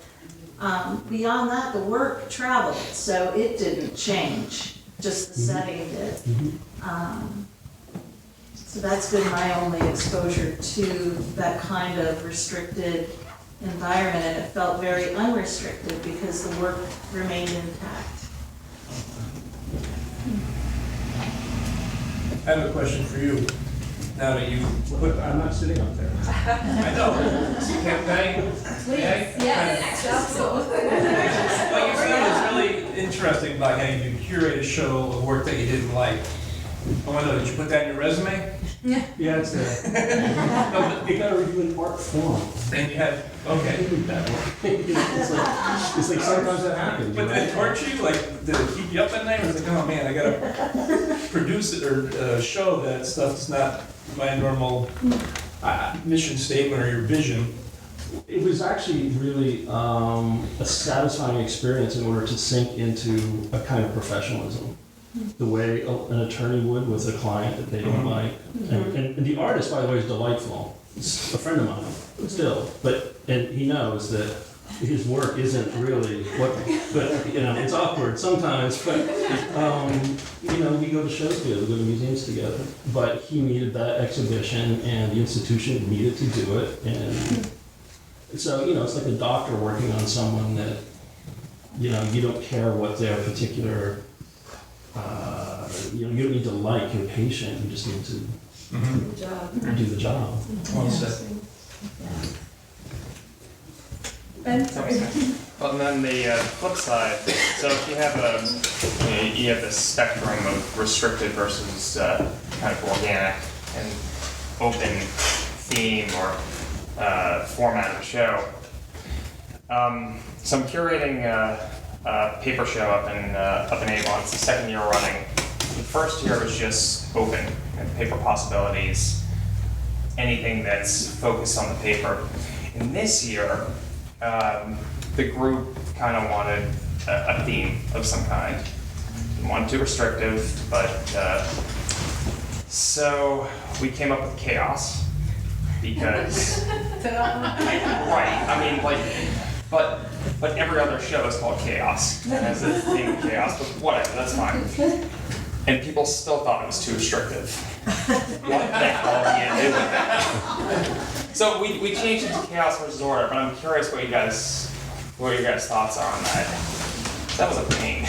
beyond that, the work traveled, so it didn't change, just the setting did. So that's been my only exposure to that kind of restricted environment, and it felt very unrestricted because the work remained intact. I have a question for you. Now that you put, I'm not sitting up there. I know. What you said was really interesting about how you curate a show of work that you didn't like. I want to know, did you put that in your resume? Yeah, it's there. You gotta review an art form. And you had, okay. It's like sometimes that happens. But did it torture you? Like, did it keep you up at night? Or was it like, oh man, I gotta produce it or show that stuff that's not my normal mission statement or your vision? It was actually really a satisfying experience in order to sink into a kind of professionalism. The way an attorney would with a client that they don't like. And the artist, by the way, is delightful. It's a friend of mine, still. And he knows that his work isn't really what, but it's awkward sometimes, but we go to shows together, we go to museums together. But he needed that exhibition and the institution needed to do it. And so, it's like a doctor working on someone that, you don't care what their particular you don't need to like your patient, you just need to do the job. Well said. Ben, sorry. Well, and then the flip side, so if you have you have this spectrum of restricted versus kind of organic and open theme or format of the show. So I'm curating a paper show up in Avon. It's the second year running. The first year was just open and paper possibilities, anything that's focused on the paper. And this year, the group kind of wanted a theme of some kind. Didn't want too restrictive, but so we came up with chaos because right. I mean, like, but every other show is called Chaos and has a theme of chaos. But whatever, that's fine. And people still thought it was too restrictive. What the hell do you do with that? So we changed it to Chaos versus Order, but I'm curious what your guys' thoughts are on that. That was a pain.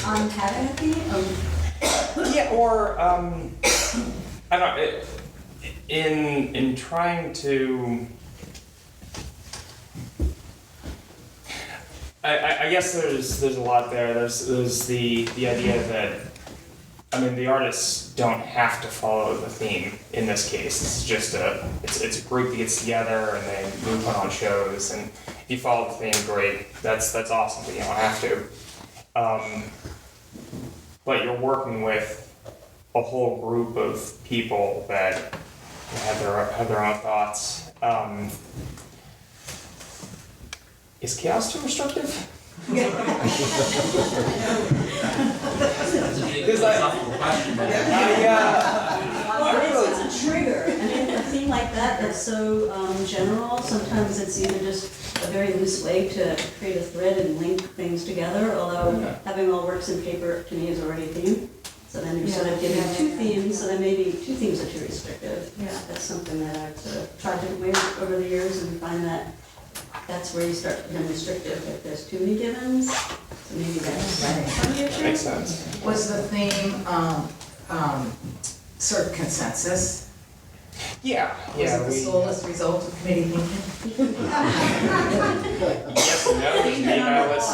On having a theme? Yeah, or I don't know. In trying to, I guess there's a lot there. There's the idea that, I mean, the artists don't have to follow the theme in this case. It's just it's a group that gets together and they put on shows, and if you follow the theme, great. That's awesome, but you don't have to. But you're working with a whole group of people that have their own thoughts. Is chaos too restrictive? Because Well, it's a trigger. I mean, a theme like that that's so general, sometimes it's either just a very loose way to create a thread and link things together, although having all works in paper to me is already a theme. So then you're sort of giving two themes, so then maybe two themes are too restrictive. Yeah. That's something that I've sort of tried to weigh over the years and find that that's where you start to become restrictive. If there's too many givens, so maybe that's That makes sense. Was the theme sort of consensus? Yeah. Was it the soulless result of committee thinking? Yes and no. There's an email list.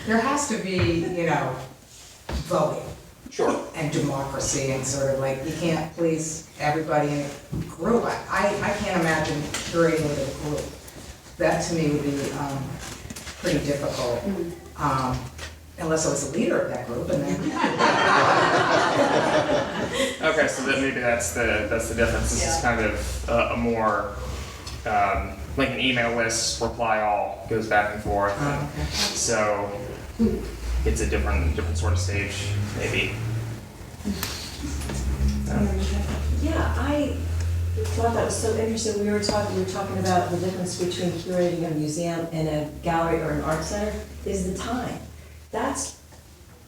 There has to be, voting. Sure. And democracy and sort of like, you can't please everybody in a group. I can't imagine curating with a group. That to me would be pretty difficult. Unless I was the leader of that group and then. Okay, so then maybe that's the difference. This is kind of a more like an email list, reply all, goes back and forth. Okay. So it's a different sort of stage, maybe. Yeah, I thought that was so interesting. We were talking about the difference between curating a museum and a gallery or an art center is the time.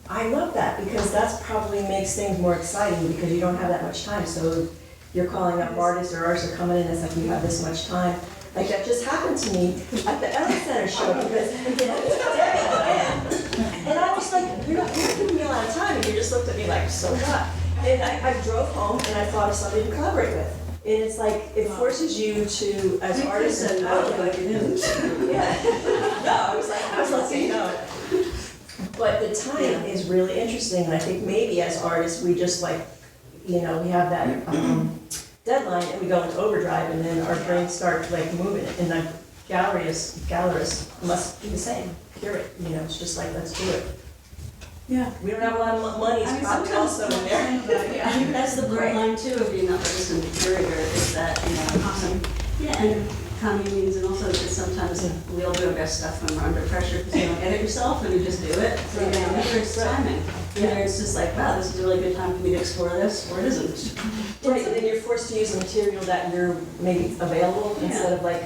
I love that because that's probably makes things more exciting because you don't have that much time. So you're calling up artists or artists are coming in, it's like you have this much time. Like that just happened to me at the art center show because and I was like, you're not giving me a lot of time, and you just looked at me like, so what? And I drove home and I thought of somebody to collaborate with. And it's like, it forces you to, as artists and like you didn't. yeah. No, I was like, saying no. But the time is really interesting, and I think maybe as artists, we just like, we have that deadline and we go into overdrive and then our brains start like moving it. And the gallerists must do the same, curate, it's just like, let's do it. Yeah. We don't have a lot of money, it's probably also in there. I think that's the blurred line too of being an artist and a curator, is that, and economy means, and also that sometimes we all do our best stuff when we're under pressure because you don't get it yourself and you just do it. So either it's timing, either it's just like, wow, this is a really good time for me to explore this, or it isn't. Right, and then you're forced to use a material that you're maybe available instead of like,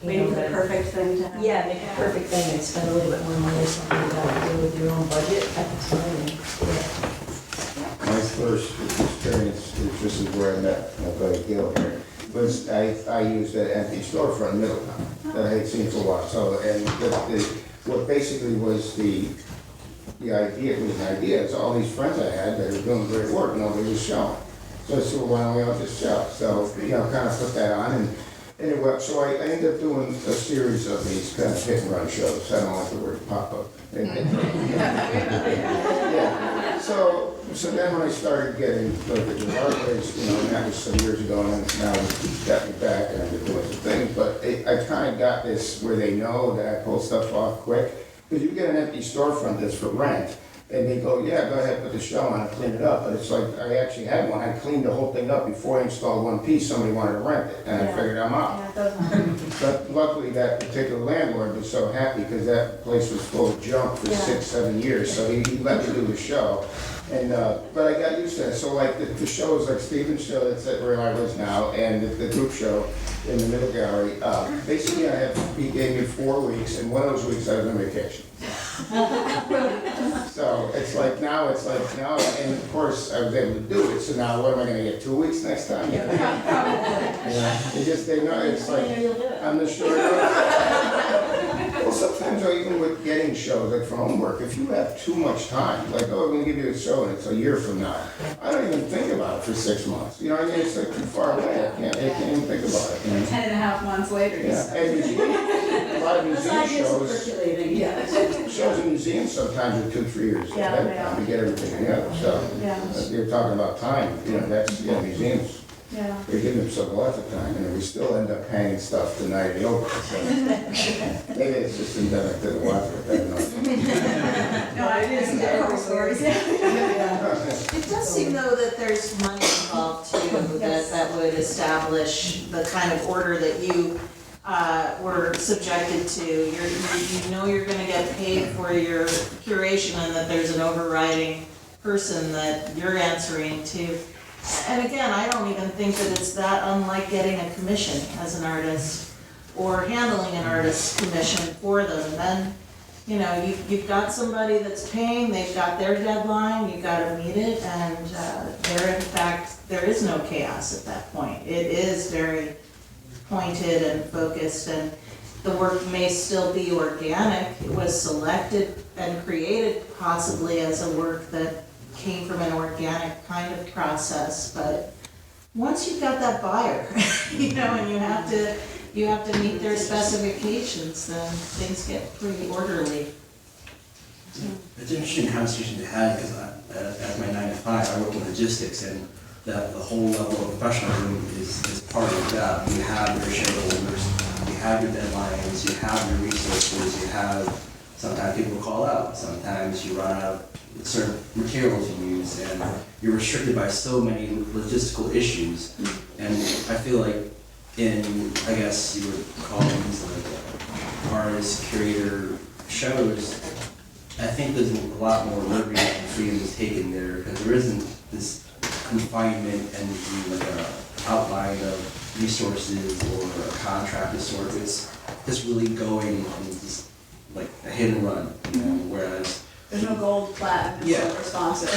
waiting for the perfect thing to happen. Yeah, make a perfect thing and spend a little bit more money or something you gotta do with your own budget at the time. And, My first experience, which this is where I met my buddy Gil here, was I used an empty storefront in Middletown that I had seen for a while. So, and what basically was the idea, is all these friends I had that were doing great work, nobody was showing. So I said, well, why don't we all just show? So, kind of put that on, and Anyway, so I ended up doing a series of these kind of hit and run shows. I don't like the word pop-up. Yeah. So then when I started getting like the art race, you know, and that was some years ago, and now it's got me back and I've been doing some things, but I kind of got this where they know that I pull stuff off quick, because you get an empty storefront that's for rent, and they go, yeah, go ahead, put the show on and clean it up. But it's like, I actually had one, I cleaned the whole thing up before I installed one piece, somebody wanted to rent it, and I figured I'm out. Yeah, it does happen. But luckily, that particular landlord was so happy, because that place was full of junk for 6-7 years, so he let me do the show. And, but I got used to it, so like the shows, like Steven's show that's at where I was now, and the group show in the middle gallery, basically he gave me 4 weeks, and one of those weeks I was on vacation. So it's like now, and of course I was able to do it, so now what am I gonna get, 2 weeks next time? Yeah, It just, they know, it's like, I'm the short. Well, sometimes even with getting shows, like for homework, if you have too much time, like, oh, I'm gonna give you a show and it's a year from now, I don't even think about it for 6 months. You know what I mean? It's like too far away. I can't even think about it. You know? 10.5 months later, you Yeah, and a lot of museum shows, shows in museums sometimes are 2-3 years ahead of time to get everything together. So you're talking about time, you know, that's, museums. Yeah. They give themselves lots of time, and we still end up hanging stuff the night they open. So maybe it's just endemic to the water, but I don't know. No, it is to every story. It does seem though that there's money involved too, that would establish the kind of order that you were subjected to. You know you're gonna get paid for your curation and that there's an overriding person that you're answering to. And again, I don't even think that it's that unlike getting a commission as an artist or handling an artist's commission for them. And then, you know, you've got somebody that's paying, they've got their deadline, you've got to meet it, and there is no chaos at that point. It is very pointed and focused, and the work may still be organic. It was selected and created possibly as a work that came from an organic kind of process, but once you've got that buyer, you know, and you have to meet their specifications, then things get pretty orderly. It's an interesting conversation to have, because as my 9 to 5, I work in logistics, and the whole level of professionalism is part of that. You have your shareholders, you have your deadlines, you have your resources, you have, sometimes people call out, sometimes you run out of certain materials you use, and you're restricted by so many logistical issues. And I feel like I guess you would call these like artist, curator shows, I think there's a lot more liberty and freedom is taken there, because there isn't this confinement and like a outline of resources or a contract of sorts. It's just really going and just like a hit and run, you know, whereas There's no gold plaque, it's so responsive.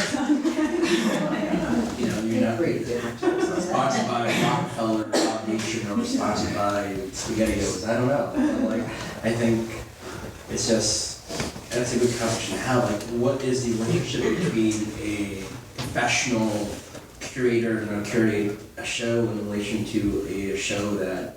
you know, you're not sponsored by Rockefeller Foundation or sponsored by SpaghettiOs. I don't know. Like, I think it's just, that's a good conversation to have. Like, what is the relationship between a professional curator and curate a show in relation to a show that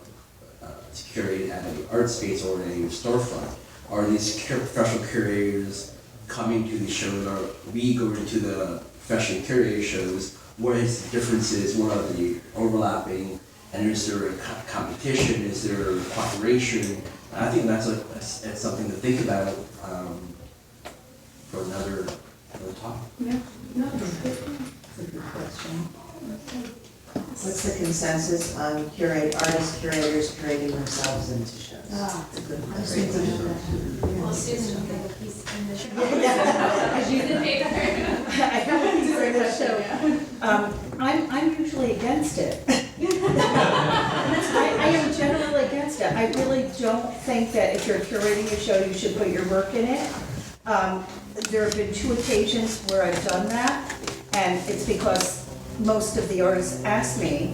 is curated at an art space or a storefront? Are these professional curators coming to these shows, or we go into the professionally curated shows? What is the differences? What are the overlapping? And is there a competition? Is there cooperation? I think that's something to think about for another talk. Yeah, no, That's a good question. What's the consensus on artists, curators curating themselves into shows? That's a good question. Well, Susan, you have a piece in the show. Because you did paper. I have a piece in the show. I'm usually against it. I am generally against it. I really don't think that if you're curating a show, you should put your work in it. There have been 2 occasions where I've done that, and it's because most of the artists ask me,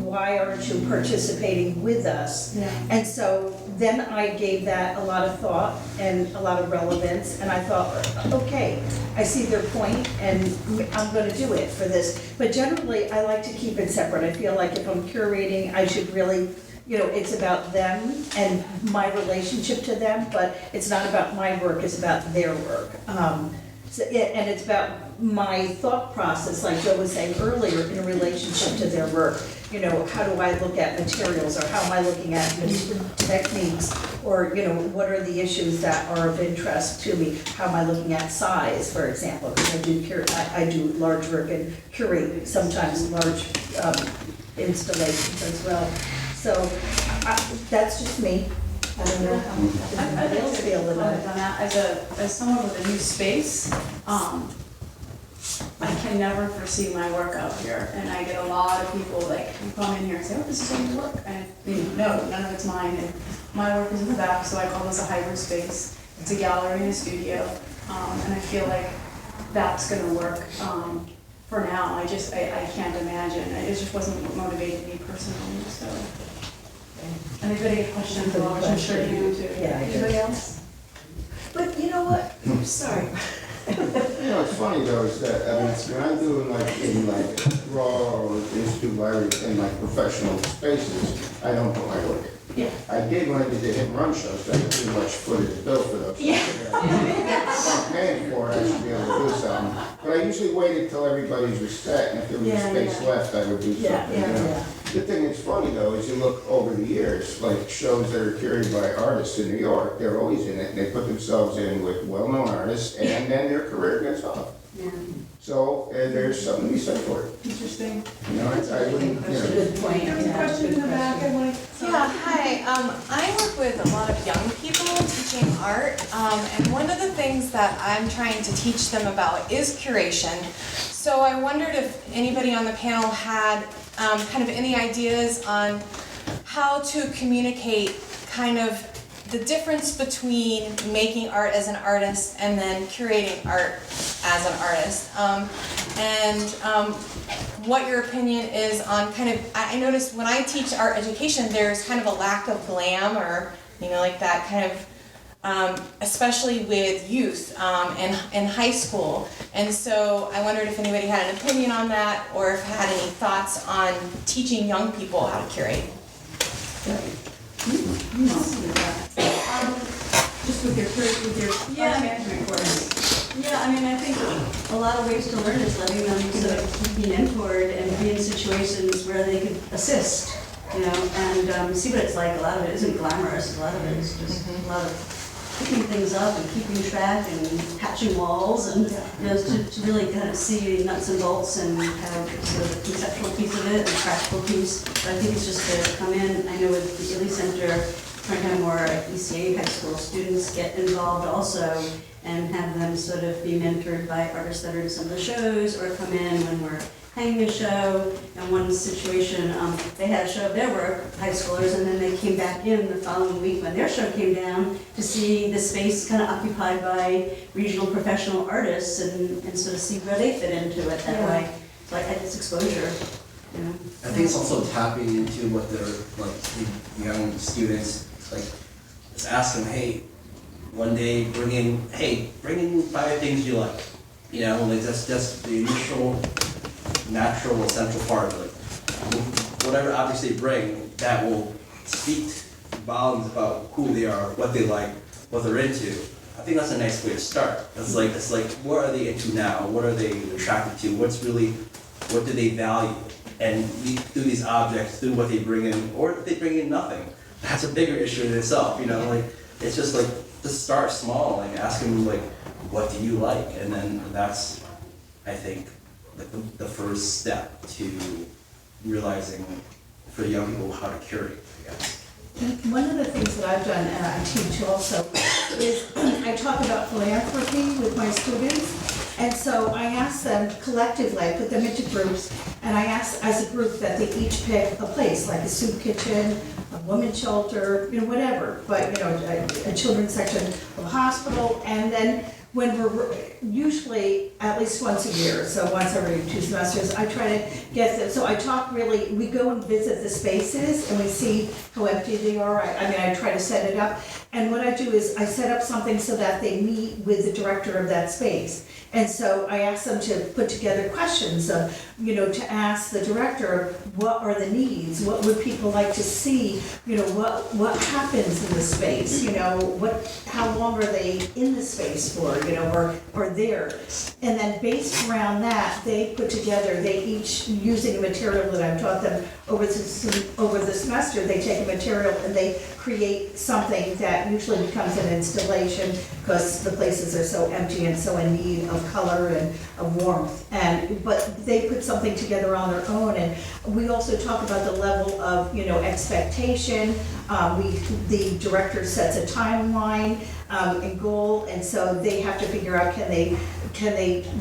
why aren't you participating with us? Yeah. And so then I gave that a lot of thought and a lot of relevance, and I thought, okay, I see their point, and I'm gonna do it for this. But generally, I like to keep it separate. I feel like if I'm curating, I should really, it's about them and my relationship to them, but it's not about my work, it's about their work. And it's about my thought process, like Joe was saying earlier, in relationship to their work. How do I look at materials, or how am I looking at techniques, or, what are the issues that are of interest to me? How am I looking at size, for example, because I do large work and curate sometimes large installations as well. So that's just me. I don't know how everybody else feels about it. As someone with a new space, I can never foresee my work out here, and I get a lot of people who come in here and say, "Oh, this is all your work," and no, none of it's mine, and my work is in the back, so I call this a hybrid space. It's a gallery and a studio, and I feel like that's going to work for now. I can't imagine. It just wasn't what motivated me personally. So, anybody have questions? I'm sure you do too. Yeah, I do. Anybody else? But you know what? Sorry. It's funny though, is that, when I'm doing in raw or institute library in professional spaces, I don't put my work. Yeah. I did when I did the hit and run shows, I pretty much footed the bill for those. Yeah. If I'm paying for it, I should be able to do something. But I usually waited till everybody's was set, and if there was space left, I would do something. The thing that's funny though is you look over the years, shows that are curated by artists in New York, they're always in it, and they put themselves in with well-known artists, and then their career gets off. Yeah. So there's something to be said for it. Interesting. I wouldn't, That's a good point. There was a question in the back. Yeah, hi. I work with a lot of young people teaching art, and one of the things that I'm trying to teach them about is curation. So I wondered if anybody on the panel had kind of any ideas on how to communicate kind of the difference between making art as an artist and then curating art as an artist. What your opinion is on kind of, I noticed when I teach art education, there's kind of a lack of glam or, that kind of, especially with youth in high school. And so I wondered if anybody had an opinion on that or if had any thoughts on teaching young people how to curate. Just with your art management course. Yeah, I think a lot of ways to learn is letting them sort of be mentored and be in situations where they could assist, and see what it's like. A lot of it isn't glamorous. A lot of it is just a lot of picking things up and keeping track and patching walls and to really kind of see the nuts and bolts and have sort of the conceptual piece of it and the practical piece. But I think it's just to come in. I know with the Ely Center, trying to have more ECA high school students get involved also and have them sort of be mentored by artists that are in some of the shows or come in when we're hanging a show. And one situation, they had a show of their work, high schoolers, and then they came back in the following week when their show came down to see the space kind of occupied by regional professional artists and sort of see where they fit into it that way. So it's exposure. I think it's also tapping into what the young students, just ask them, hey, one day bring in 5 things you like. That's just the initial, natural, essential part. Whatever objects they bring, that will speak volumes about who they are, what they like, what they're into. I think that's a nice way to start. It's like what are they into now? What are they attracted to? What do they value? And through these objects, through what they bring in, or if they bring in nothing, that's a bigger issue in itself. It's just just start small, ask them what do you like, and then that's, I think, the first step to realizing for young people how to curate, I guess. One of the things that I've done, and I teach also, is I talk about philanthropy with my students. And so I ask them collectively, I put them into groups, and I ask as a group that they each pick a place, like a soup kitchen, a women's shelter, whatever, but, a children's section of a hospital, and then when we're usually at least once a year, so once every 2 semesters, I try to get them, so I talk we go and visit the spaces and we see how empty they are. I try to set it up. And what I do is I set up something so that they meet with the director of that space. And so I asked them to put together questions, to ask the director, what are the needs? What would people like to see? What happens in the space? How long are they in the space for, or there? And then based around that, they put together, they each, using a material that I've taught them over the semester, they take a material and they create something that usually becomes an installation because the places are so empty and so in need of color and of warmth. But they put something together on their own, and we also talk about the level of expectation. The director sets a timeline and goal, and so they have to figure out, can they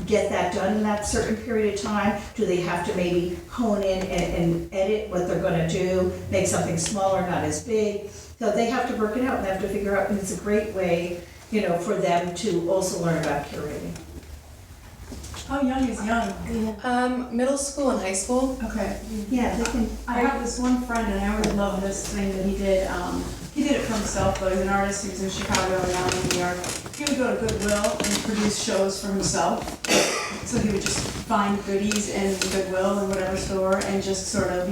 get that done in that certain period of time? Do they have to maybe hone in and edit what they're going to do, make something smaller, not as big? So they have to work it out and they have to figure out, and it's a great way, for them to also learn about curating. How young is young? Middle school and high school. Okay. Yeah, they can. I have this one friend, and I always love this thing that he did. He did it for himself, but he's an artist. He was in Chicago and now in New York. He would go to Goodwill and produce shows for himself. So he would just find goodies in Goodwill and whatever store, and just sort of,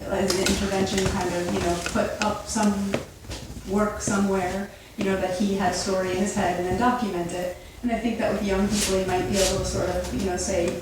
as an intervention, kind of, put up some work somewhere, that he had a story in his head, and then document it. And I think that with young people, you might be able to sort of, say,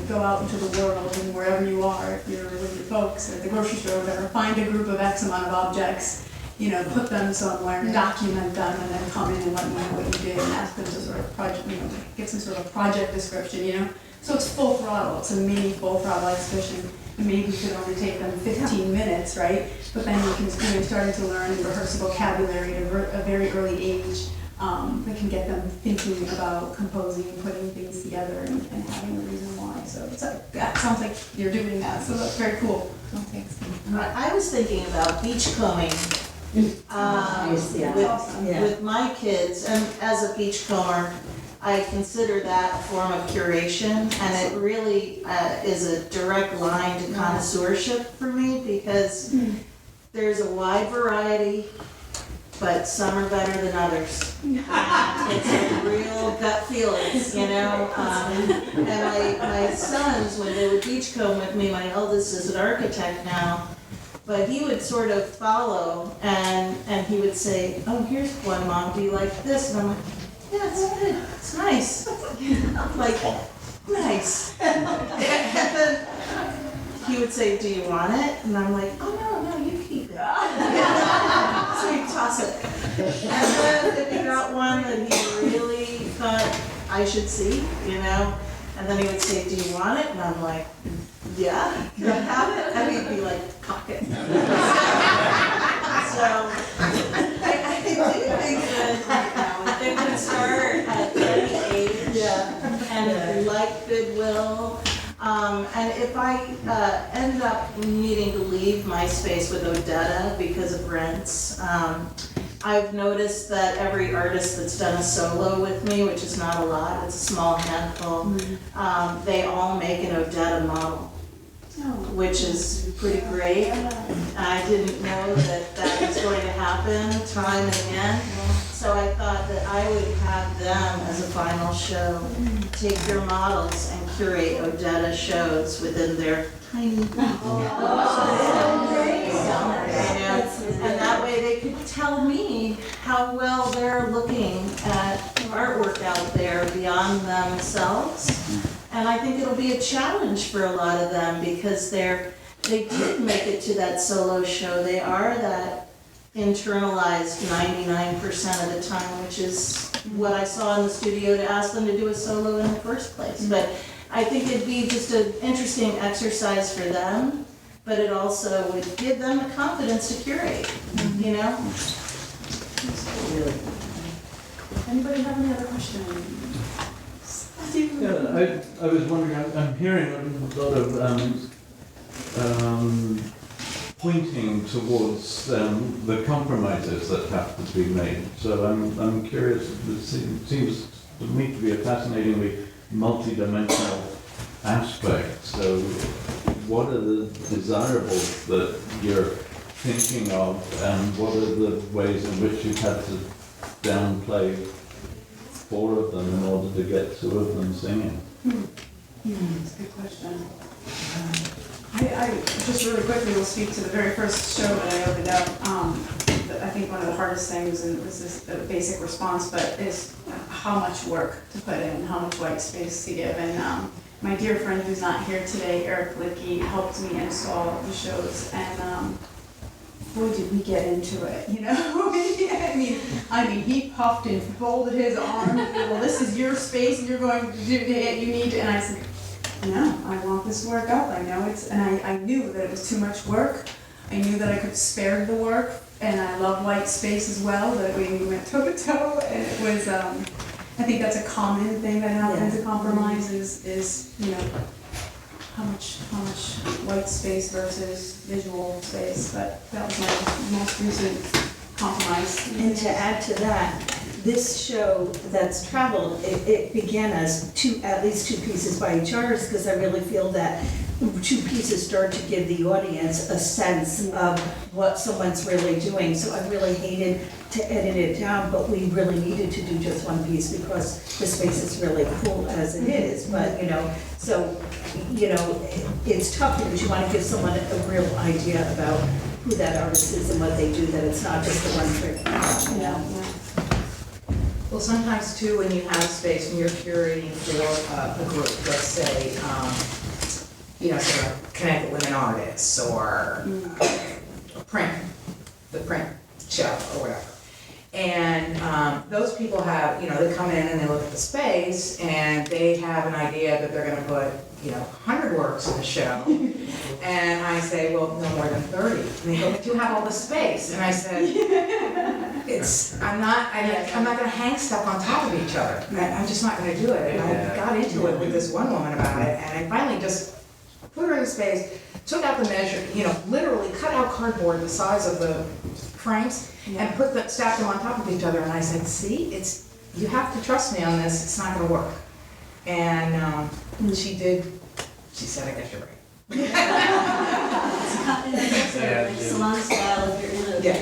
go out into the world, and wherever you are, if you're with your folks at the grocery store or whatever, find a group of X amount of objects, put them somewhere, document them, and then come in and let me know what you did, and ask them to sort of project, get some sort of project description, So it's full throttle, it's a mini full throttle exhibition. And maybe it could only take them 15 minutes, right? But then you can, starting to learn and rehearse the vocabulary at a very early age. That can get them thinking about composing and putting things together and having a reason why. So that sounds like you're doing that, so that's very cool. Oh, thanks. I was thinking about beachcombing with my kids, and as a beachcomber, I consider that a form of curation, and it really is a direct line to connoisseurship for me, because there's a wide variety, but some are better than others. It's a real gut feelings, And my sons, when they would beachcomb with me, my eldest is an architect now, but he would sort of follow, and he would say, oh, here's one, Mom, do you like this? And I'm like, yeah, it's good, it's nice. Like, nice. And then he would say, do you want it? And I'm like, oh, no, you keep it. So you toss it. And then if he got one that he really thought I should see, and then he would say, do you want it? And I'm like, yeah, can I have it? And he'd be like, cock it. So I do think that they can start at any age and like Goodwill. And if I end up needing to leave my space with Odetta because of rents, I've noticed that every artist that's done a solo with me, which is not a lot, it's a small handful, they all make an Odetta model, which is pretty great. I didn't know that was going to happen time and again. So I thought that I would have them as a final show take their models and curate Odetta shows within their tiny and that way they could tell me how well they're looking at artwork out there beyond themselves. And I think it'll be a challenge for a lot of them, because they did make it to that solo show. They are that internalized 99% of the time, which is what I saw in the studio to ask them to do a solo in the first place. But I think it'd be just an interesting exercise for them, but it also would give them the confidence to curate, Anybody have any other questions? Yeah, I was wondering, I'm hearing a lot of pointing towards the compromises that have to be made. So I'm curious, it seems to me to be a fascinatingly multi-dimensional aspect. So what are the desirables that you're thinking of, and what are the ways in which you've had to downplay 4 of them in order to get 2 of them singing? That's a good question. I just really quickly will speak to the very first show that I opened up. I think one of the hardest things, and this is a basic response, but is how much work to put in, how much white space to give. And my dear friend who's not here today, Eric Licky, helped me install the shows, and boy, did we get into it, you know? I mean, he puffed and folded his arm. Well, this is your space, and you're going to do it. You need to. And I said, no, I want this work up. I know it's, and I knew that it was too much work. I knew that I could spare the work, and I love white space as well. That we went toe to toe, and it was. I think that's a common thing that happens. A compromise is how much white space versus visual space. But that was my most recent compromise. And to add to that, this show that's traveled, it began as at least two pieces by each artist, because I really feel that 2 pieces start to give the audience a sense of what someone's really doing. So I really hated to edit it down, but we really needed to do just 1 piece because the space is really cool as it is. But, it's tough because you want to give someone a real idea about who that artist is and what they do, that it's not just a one-trick, Well, sometimes too, when you have space, when you're curating for a group, let's say, sort of Connected Women Artists or the print show or whatever. And those people have, they come in and they look at the space and they have an idea that they're gonna put, 100 works in the show. And I say, well, no more than 30. And they go, but you have all the space. And I said, I'm not gonna hang stuff on top of each other. I'm just not gonna do it. And I got into it with this one woman about it, and I finally just put her in the space, took out the measure, literally cut out cardboard the size of the frames, and stacked them on top of each other. And I said, see, you have to trust me on this, it's not gonna work. And she said, I guess you're right. It's salon style, if you're in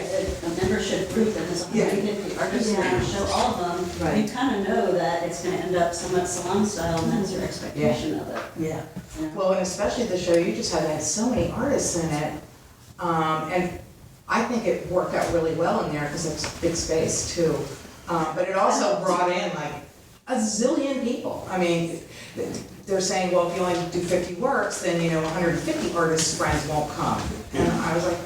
a membership group that has 150 artists and you show all of them, you kind of know that it's going to end up somewhat salon style, and that's your expectation of it. Yeah. Well, and especially the show you just had so many artists in it, and I think it worked out really well in there because it's big space too. But it also brought in like a zillion people. I mean, they're saying, well, if you only do 50 works, then 150 artists' friends won't come. And I was like,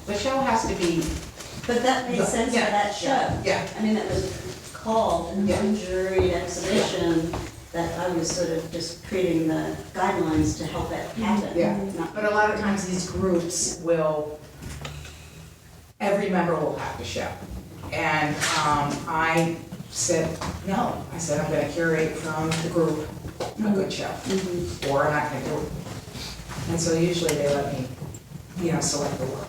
the show has to be. But that made sense for that show. Yeah. I mean, that was called an unjuried exhibition. That I was sort of just creating the guidelines to help it happen. Yeah. But a lot of times these groups every member will have to show. And I said, no. I said, I'm going to curate from the group a good show, or I'm not going to do it. And so usually they let me, select the work.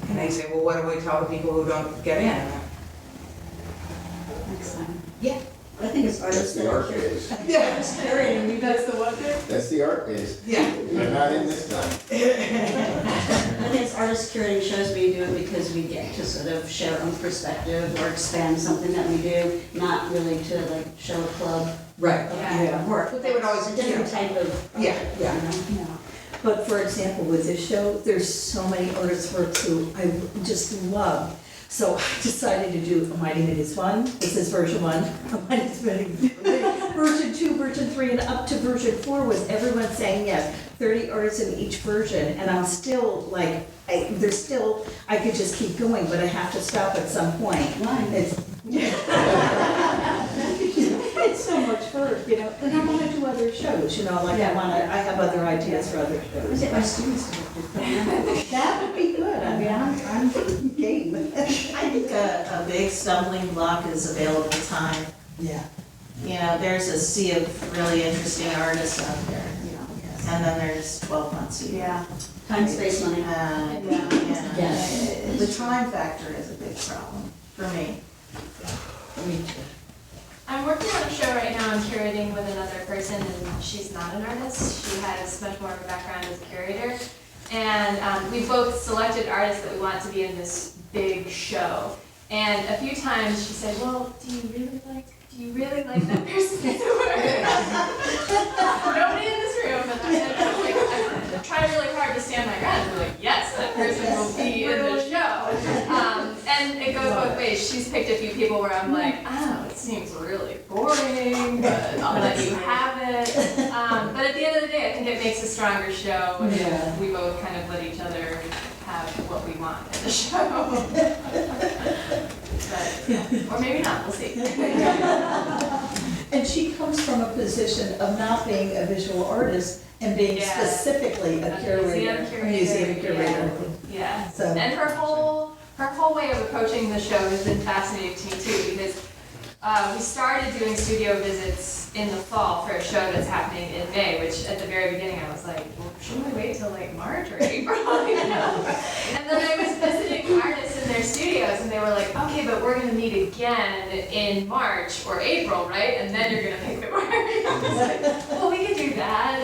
And they say, well, what do we tell the people who don't get in? Excellent. Yeah. I think it's artists That's the art is. curating. That's the one thing? That's the art is. Yeah. You're not in this time. I think it's artist curating shows. We do it because we get to sort of share our own perspective or expand something that we do, not really to show a club Right. of work. But they would always a different type of But for example, with this show, there's so many artists' works who I just love. So I decided to do A Mighty Minutes 1, this is version 1, A Mighty Minutes version 2, version 3, and up to version 4 was everyone saying yes, 30 artists in each version, and I'm still like, I could just keep going, but I have to stop at some point. Why? It's so much fun, and I want to do other shows, I have other ideas for other shows. Get my students to do it. That would be good, I mean, I'm game. I think a big stumbling block is available time. Yeah. There's a sea of really interesting artists out there, and then there's 12 months a year. Yeah. Time, space, money. The time factor is a big problem for me. I'm working on a show right now. I'm curating with another person, and she's not an artist. She has much more of a background as a curator. And we both selected artists that we want to be in this big show. And a few times she said, well, do you really like that person's work? Nobody in this room, and I'm trying really hard to stand my ground. I'm like, yes, that person will be in the show. And it goes both ways. She's picked a few people where I'm like, oh, it seems really boring, but I'll let you have it. But at the end of the day, I think it makes a stronger show, and we both kind of let each other have what we want in the show. But, or maybe not, we'll see. And she comes from a position of not being a visual artist and being specifically a curator, a museum curator. Yeah. So. And her whole way of approaching the show has been fascinating to me too, because we started doing studio visits in the fall for a show that's happening in May, which at the very beginning I was like, well, shouldn't we wait till like March or April? You know? And then I was visiting artists in their studios and they were like, okay, but we're gonna meet again in March or April, right? And then you're gonna pick the work. I was like, well, we could do that.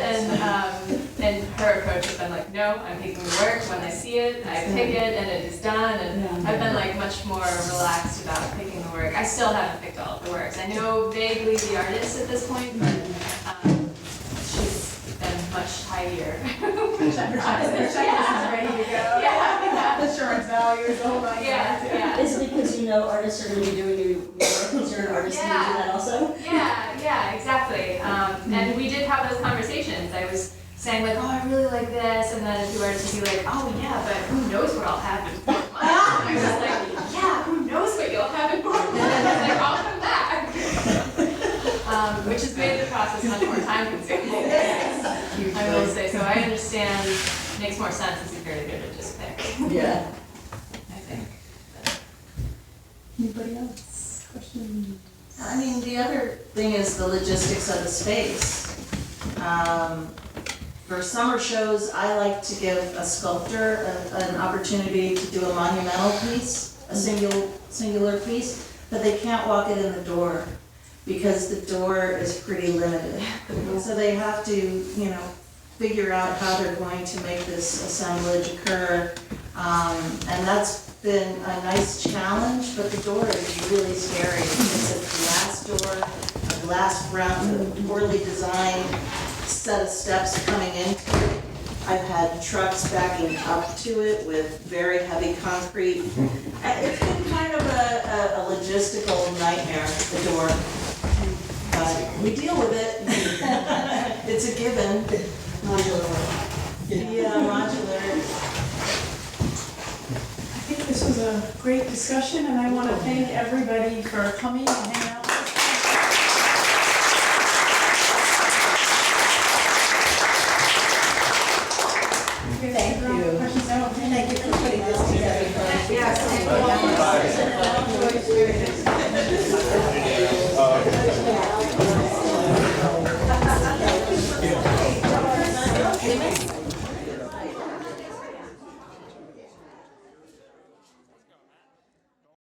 And her approach has been like, no, I'm picking the work. When I see it, I pick it and it is done. And I've been like much more relaxed about picking the work. I still haven't picked all of the works. I know vaguely the artist at this point, but she's been much tidier. The checklist is ready to go. Yeah. Insurance values, oh my God. Yeah. Is it because you know artists are going to be doing new work, because you're an artist and you do that also? Yeah, exactly. And we did have those conversations. I was saying like, oh, I really like this, and then a few artists would be like, oh yeah, but who knows what I'll have in 4 months? And I was like, yeah, who knows what you'll have in 4 months? Like, I'll come back. Which has made the process much more time consuming. I will say, so I understand, makes more sense, it's very good to just pick. Yeah. I think. Anybody else? Questions? I mean, the other thing is the logistics of the space. For summer shows, I like to give a sculptor an opportunity to do a monumental piece, a singular piece, but they can't walk it in the door because the door is pretty limited. So they have to, figure out how they're going to make this assemblage occur. And that's been a nice challenge, but the door is really scary. It's a glass door, a glass round, poorly designed set of steps coming into it. I've had trucks backing up to it with very heavy concrete. It's been kind of a logistical nightmare, the door. But we deal with it. It's a given. Modular. Yeah, modular. I think this was a great discussion, and I want to thank everybody for coming and hanging out with us. Thank you. Questions? Thank you for putting this together. Yes.